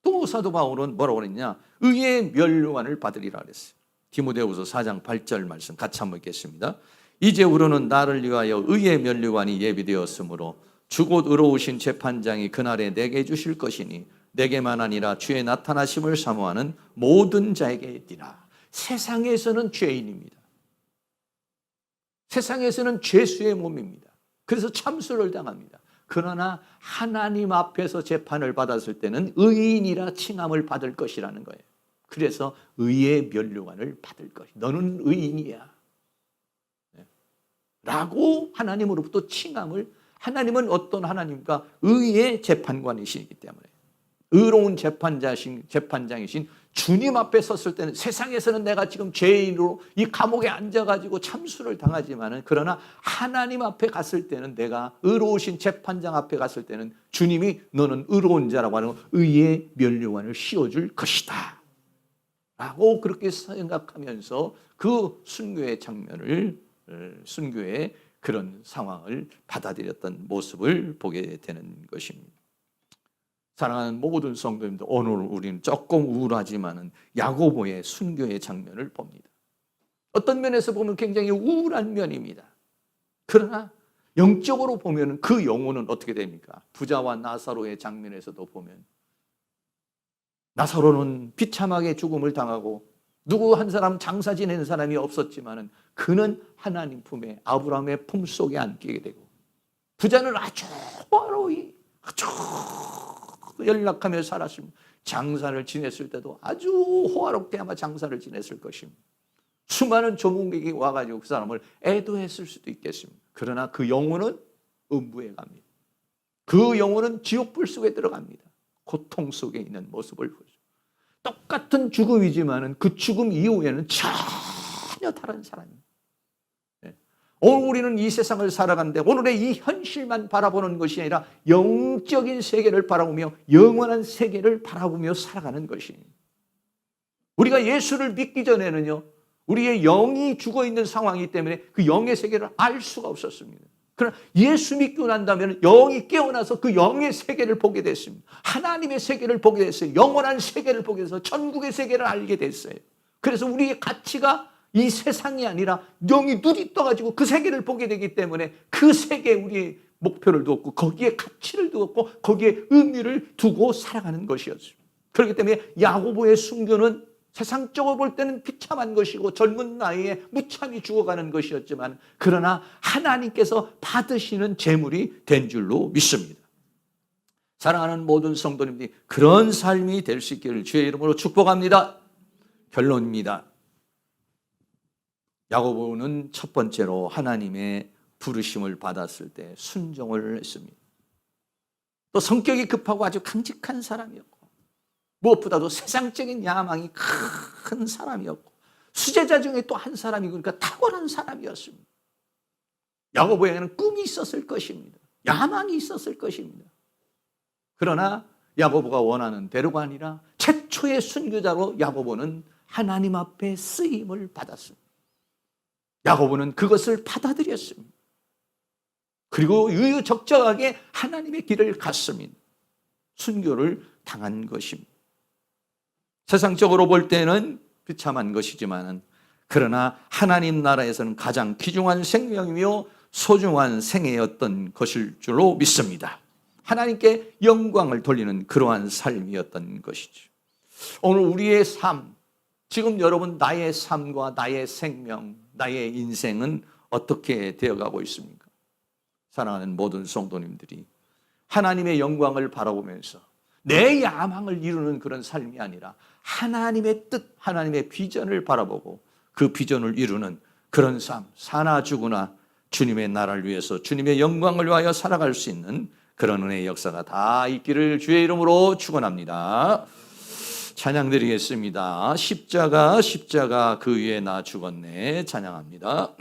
또 사도 바울은 뭐라고 그랬냐? 의의 면류관을 받으리라 그랬어요. 디모데후서 4장 8절 말씀 같이 한번 읽겠습니다. 이제후로는 나를 위하여 의의 면류관이 예비되었으므로 주곧 의로우신 재판장이 그날에 내게 주실 것이니 내게만 아니라 주의 나타나심을 사모하는 모든 자에게 있리라. 세상에서는 죄인입니다. 세상에서는 죄수의 몸입니다. 그래서 참수를 당합니다. 그러나 하나님 앞에서 재판을 받았을 때는 의인이라 칭함을 받을 것이라는 거예요. 그래서 의의 면류관을 받을 것이. 너는 의인이야 라고 하나님으로부터 칭함을, 하나님은 어떤 하나님과 의의 재판관이시기 때문에 의로운 재판장이신 주님 앞에 섰을 때는, 세상에서는 내가 지금 죄인으로 이 감옥에 앉아가지고 참수를 당하지만은, 그러나 하나님 앞에 갔을 때는, 내가 의로우신 재판장 앞에 갔을 때는 주님이 너는 의로운 자라고 하는 의의 면류관을 씌워줄 것이다 라고 그렇게 생각하면서 그 순교의 장면을, 순교의 그런 상황을 받아들였던 모습을 보게 되는 것입니다. 사랑하는 모든 성도님들, 오늘 우리는 조금 우울하지만은 야고보의 순교의 장면을 봅니다. 어떤 면에서 보면 굉장히 우울한 면입니다. 그러나 영적으로 보면 그 영혼은 어떻게 됩니까? 부자와 나사로의 장면에서도 보면 나사로는 비참하게 죽음을 당하고 누구 한 사람 장사 지내는 사람이 없었지만은 그는 하나님 품에, 아브라함의 품 속에 안기게 되고, 부자는 아주 호화로이 아주 연락하며 살았습니다. 장사를 지냈을 때도 아주 호화롭게 아마 장사를 지냈을 것입니다. 수많은 조문객이 와가지고 그 사람을 애도했을 수도 있겠습니다. 그러나 그 영혼은 음부에 갑니다. 그 영혼은 지옥불 속에 들어갑니다. 고통 속에 있는 모습을 보죠. 똑같은 죽음이지만은 그 죽음 이후에는 전혀 다른 사람입니다. 오늘 우리는 이 세상을 살아가는데 오늘의 이 현실만 바라보는 것이 아니라 영적인 세계를 바라보며 영원한 세계를 바라보며 살아가는 것입니다. 우리가 예수를 믿기 전에는요, 우리의 영이 죽어있는 상황이기 때문에 그 영의 세계를 알 수가 없었습니다. 그러나 예수 믿고 난다면 영이 깨어나서 그 영의 세계를 보게 됐습니다. 하나님의 세계를 보게 됐어요. 영원한 세계를 보게 돼서 천국의 세계를 알게 됐어요. 그래서 우리의 가치가 이 세상이 아니라 영이 눈이 떠가지고 그 세계를 보게 되기 때문에 그 세계에 우리의 목표를 두었고 거기에 가치를 두었고 거기에 의미를 두고 살아가는 것이었습니다. 그렇기 때문에 야고보의 순교는 세상적으로 볼 때는 비참한 것이고 젊은 나이에 무참히 죽어가는 것이었지만, 그러나 하나님께서 받으시는 재물이 된 줄로 믿습니다. 사랑하는 모든 성도님들이 그런 삶이 될 수 있기를 주의 이름으로 축복합니다. 결론입니다. 야고보는 첫 번째로 하나님의 부르심을 받았을 때 순종을 했습니다. 또 성격이 급하고 아주 강직한 사람이었고, 무엇보다도 세상적인 야망이 큰 사람이었고, 수제자 중에 또 한 사람이고, 그러니까 탁월한 사람이었습니다. 야고보에게는 꿈이 있었을 것입니다. 야망이 있었을 것입니다. 그러나 야고보가 원하는 대로가 아니라 최초의 순교자로 야고보는 하나님 앞에 쓰임을 받았습니다. 야고보는 그것을 받아들였습니다. 그리고 유유적적하게 하나님의 길을 갔습니다. 순교를 당한 것입니다. 세상적으로 볼 때는 비참한 것이지만 그러나 하나님 나라에서는 가장 귀중한 생명이며 소중한 생애였던 것일 줄로 믿습니다. 하나님께 영광을 돌리는 그러한 삶이었던 것이죠. 오늘 우리의 삶, 지금 여러분 나의 삶과 나의 생명, 나의 인생은 어떻게 되어가고 있습니까? 사랑하는 모든 성도님들이 하나님의 영광을 바라보면서 내 야망을 이루는 그런 삶이 아니라 하나님의 뜻, 하나님의 비전을 바라보고 그 비전을 이루는 그런 삶, 사나 죽으나 주님의 나라를 위해서 주님의 영광을 위하여 살아갈 수 있는 그런 은혜의 역사가 다 있기를 주의 이름으로 축원합니다. 찬양 드리겠습니다. 십자가 십자가 그 위에 나 죽었네. 찬양합니다.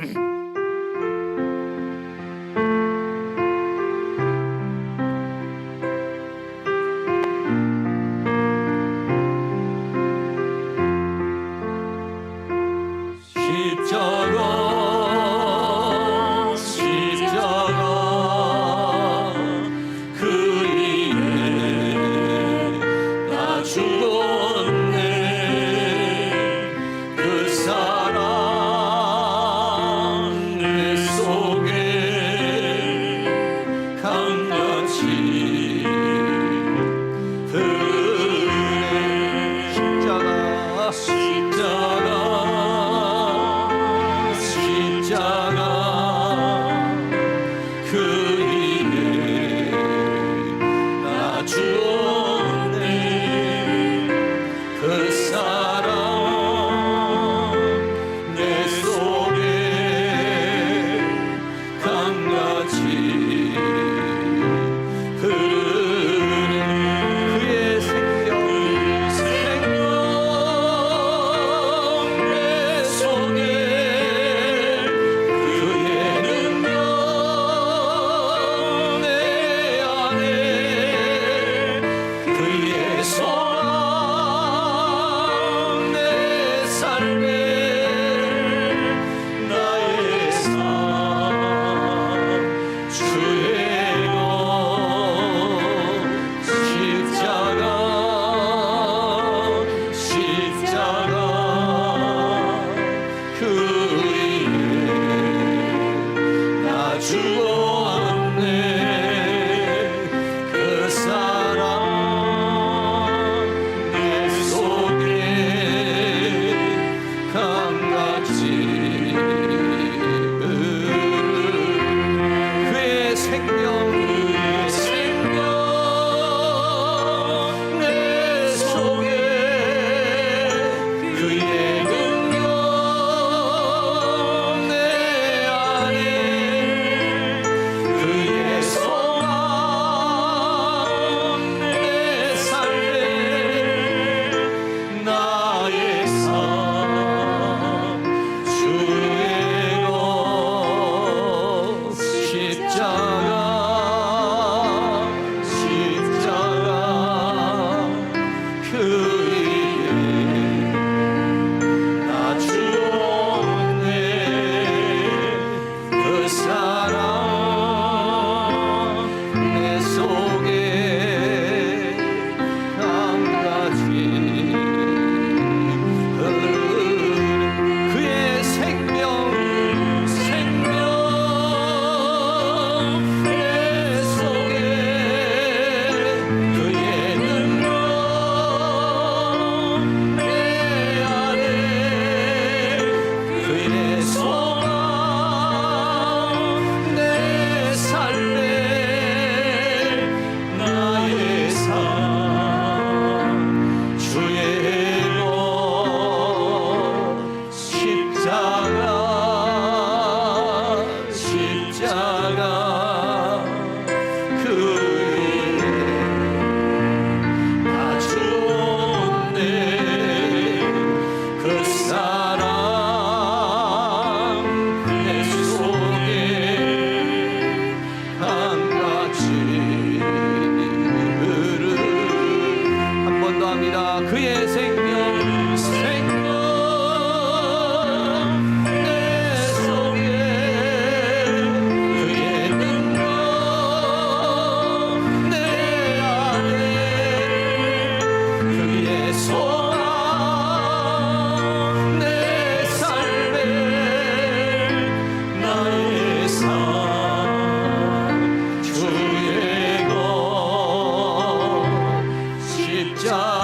주의 것 십자가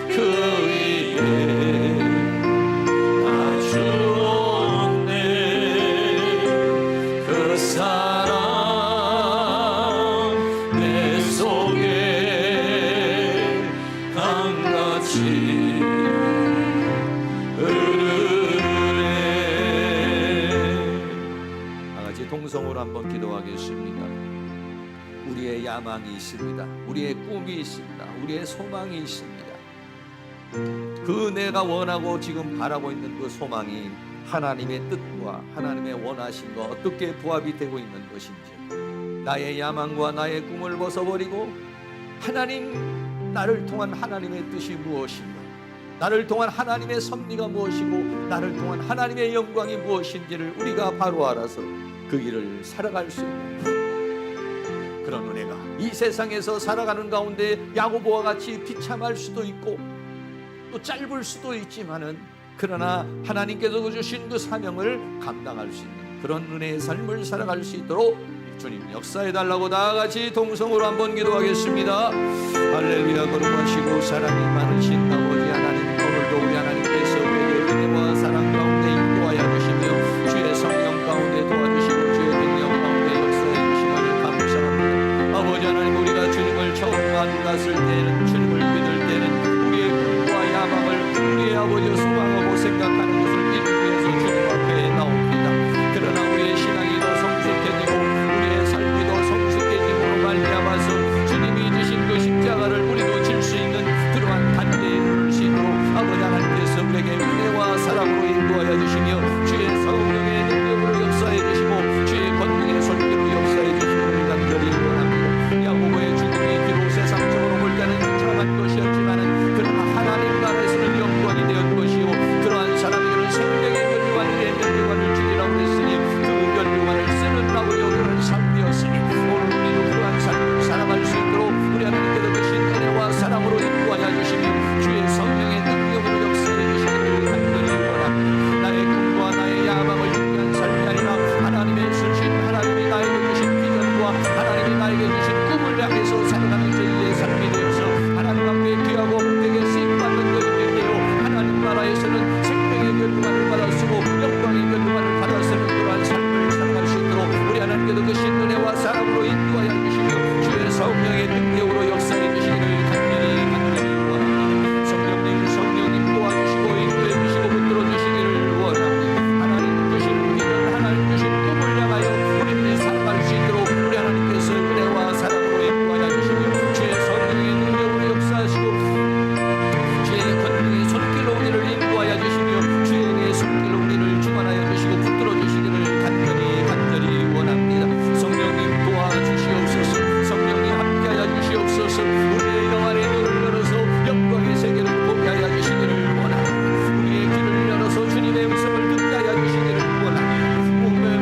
그 위에 나 주었네. 그 사랑 내 속에 강같이 흐르네. 다같이 동성으로 한번 기도하겠습니다. 우리의 야망이 있습니다. 우리의 꿈이 있습니다. 우리의 소망이 있습니다. 그 내가 원하고 지금 바라고 있는 그 소망이 하나님의 뜻과 하나님의 원하심과 어떻게 부합이 되고 있는 것인지, 나의 야망과 나의 꿈을 벗어버리고 하나님, 나를 통한 하나님의 뜻이 무엇인가, 나를 통한 하나님의 섭리가 무엇이고 나를 통한 하나님의 영광이 무엇인지를 우리가 바로 알아서 그 길을 살아갈 수 있는 그런 은혜가 이 세상에서 살아가는 가운데 야고보와 같이 비참할 수도 있고 또 짧을 수도 있지만은, 그러나 하나님께서 주신 그 사명을 감당할 수 있는 그런 은혜의 삶을 살아갈 수 있도록 주님 역사해 달라고 다같이 동성으로 한번 기도하겠습니다. 할렐루야. 거룩하시고 사랑이 많으신 아버지 하나님, 오늘도 우리 하나님께서 우리에게 은혜와 사랑 가운데 인도하여 주시며 주의 성령 가운데 도와주시고 주의 능력 가운데 역사해 주시기를 감사합니다. 아버지 하나님, 우리가 주님을 처음 만났을 때는, 주님을 믿을 때는 우리의 꿈과 야망을 우리의 아버지와 소망하고 생각하는 것을 이루기 위해서 주님 앞에 나옵니다. 그러나 우리의 신앙이 더 성숙해지고 우리의 삶이 더 성숙해짐으로 말미암아서 주님이 주신 그 십자가를 우리도 질 수 있는 그러한 단계에 이를 수 있도록 아버지 하나님께서 우리에게 은혜와 사랑으로 인도하여 주시며 주의 성령의 능력으로 역사해 주시고 주의 권능의 손길로 역사해 주시기를 간절히 원합니다. 야고보의 죽음이 비록 세상적으로 볼 때는 처참한 것이었지만은, 그러나 하나님 나라에서는 영광이 되었 것이요, 그러한 사람에게는 생명의 면류관에 면류관을 주리라고 했으니 그 면류관을 쓰는 아버지여 그런 삶이었으니, 오늘 우리도 그러한 삶을 살아갈 수 있도록 우리 하나님께서 주신 은혜와 사랑으로 인도하여 주시며 주의 성령의 능력으로 역사해 주시기를 간절히 원합니다. 나의 꿈과 나의 야망을 위한 삶이 아니라 하나님의 주신, 하나님이 나에게 주신 비전과 하나님이 나에게 주신 꿈을 향해서 살아가는 저희의 삶이 되어서 하나님 앞에 귀하고 복되게 쓰임받는 것이 되요, 하나님 나라에서는 생명의 면류관을 받아 쓰고 영광의 면류관을 받아 쓰는 그러한 삶을 살아갈 수 있도록 우리 하나님께서 주신 은혜와 사랑으로 인도하여 주시며 주의 성령의 능력으로 역사해 주시기를 간절히 원합니다. 성령님 도와주시고 인도해 주시고 붙들어 주시기를 원합니다. 하나님 주신 비전, 하나님 주신 꿈을 향하여 우리들이 살아갈 수 있도록 우리 하나님께서 은혜와 사랑으로 인도하여 주시며 주의 성령의 능력으로 역사하시고 주의 권능의 손길로 우리를 인도하여 주시며 주의 은혜의 손길로 우리를 주관하여 주시고 붙들어 주시기를 간절히 원합니다. 성령님 도와주시옵소서. 성령님 함께하여 주시옵소서. 우리의 영 안에 눈을 열어서 영광의 세계를 보게 하여 주시기를 원합니다. 우리의 귀를 열어서 주님의 음성을 듣게 하여 주시기를 원합니다.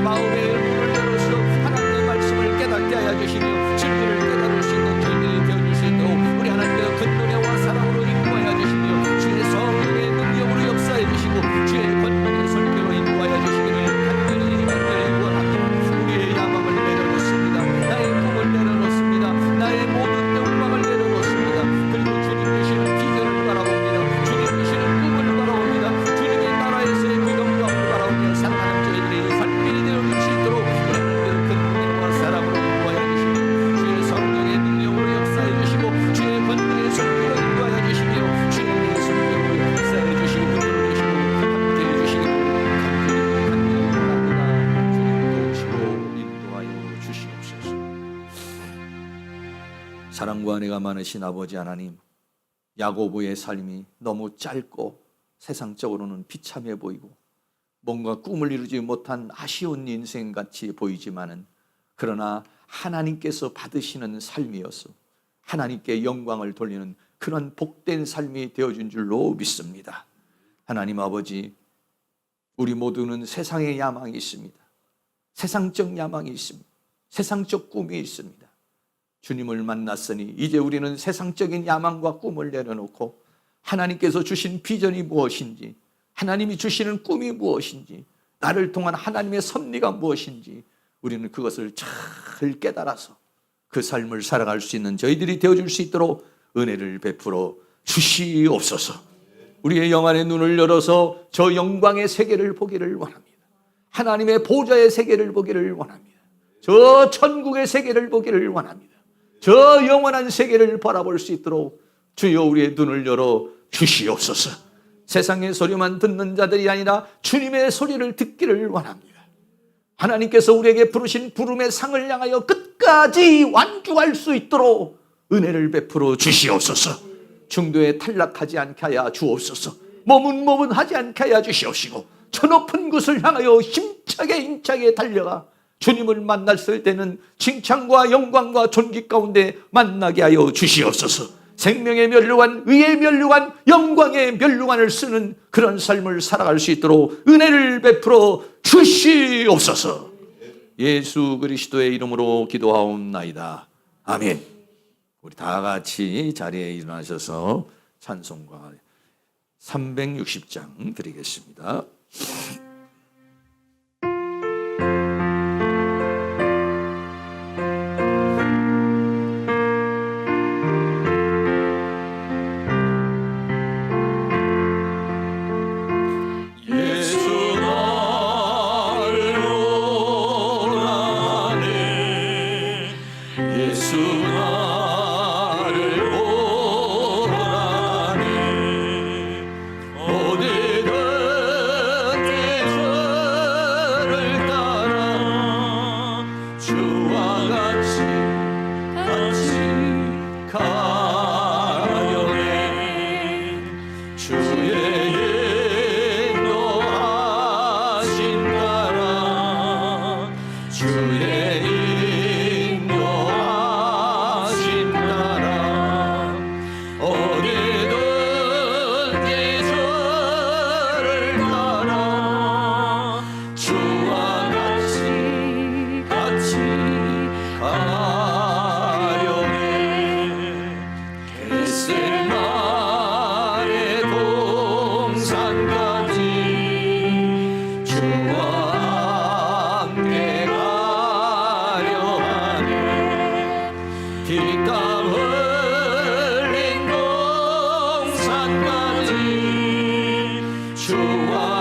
마음의 문을 열어서 하나님의 말씀을 깨닫게 하여 주시며 진리를 깨달을 수 있는 저희들이 되어줄 수 있도록 우리 하나님께서 큰 은혜와 사랑으로 인도하여 주시며 주의 성령의 능력으로 역사해 주시고 주의 권능의 손길로 인도하여 주시기를 간절히 원합니다. 우리의 야망을 내려놓습니다. 나의 꿈을 내려놓습니다. 나의 모든 영광을 내려놓습니다. 그리고 주님 주시는 비전을 바라봅니다. 주님 주시는 꿈을 바라봅니다. 주님의 나라에서의 그 영광을 바라보며 살아가는 저희들이 삶이 되어줄 수 있도록 우리 하나님께서 큰 은혜와 사랑으로 인도하여 주시며 주의 성령의 능력으로 역사해 주시고 주의 권능의 손길로 인도하여 주시며 주의 은혜의 손길로 역사해 주시고 붙들어 주시고 함께해 주시기를 간절히 원합니다. 주님 도우시고 인도하여 주시옵소서. 사랑과 은혜가 많으신 아버지 하나님, 야고보의 삶이 너무 짧고 세상적으로는 비참해 보이고 뭔가 꿈을 이루지 못한 아쉬운 인생같이 보이지만은, 그러나 하나님께서 받으시는 삶이어서 하나님께 영광을 돌리는 그런 복된 삶이 되어준 줄로 믿습니다. 하나님 아버지, 우리 모두는 세상의 야망이 있습니다. 세상적 야망이 있습니다. 세상적 꿈이 있습니다. 주님을 만났으니 이제 우리는 세상적인 야망과 꿈을 내려놓고 하나님께서 주신 비전이 무엇인지, 하나님이 주시는 꿈이 무엇인지, 나를 통한 하나님의 섭리가 무엇인지 우리는 그것을 잘 깨달아서 그 삶을 살아갈 수 있는 저희들이 되어줄 수 있도록 은혜를 베풀어 주시옵소서. 우리의 영안의 눈을 열어서 저 영광의 세계를 보기를 원합니다. 하나님의 보좌의 세계를 보기를 원합니다. 저 천국의 세계를 보기를 원합니다. 저 영원한 세계를 바라볼 수 있도록 주여 우리의 눈을 열어 주시옵소서. 세상의 소리만 듣는 자들이 아니라 주님의 소리를 듣기를 원합니다. 하나님께서 우리에게 부르신 부름의 상을 향하여 끝까지 완주할 수 있도록 은혜를 베풀어 주시옵소서. 중도에 탈락하지 않게 하여 주옵소서. 머문머문하지 않게 하여 주시옵시고 저 높은 곳을 향하여 힘차게 달려가 주님을 만났을 때는 칭찬과 영광과 존귀 가운데 만나게 하여 주시옵소서. 생명의 면류관, 의의 면류관, 영광의 면류관을 쓰는 그런 삶을 살아갈 수 있도록 은혜를 베풀어 주시옵소서. 예수 그리스도의 이름으로 기도하옵나이다. 아멘. 우리 다 같이 자리에 일어나셔서 찬송가 360장 드리겠습니다. 주와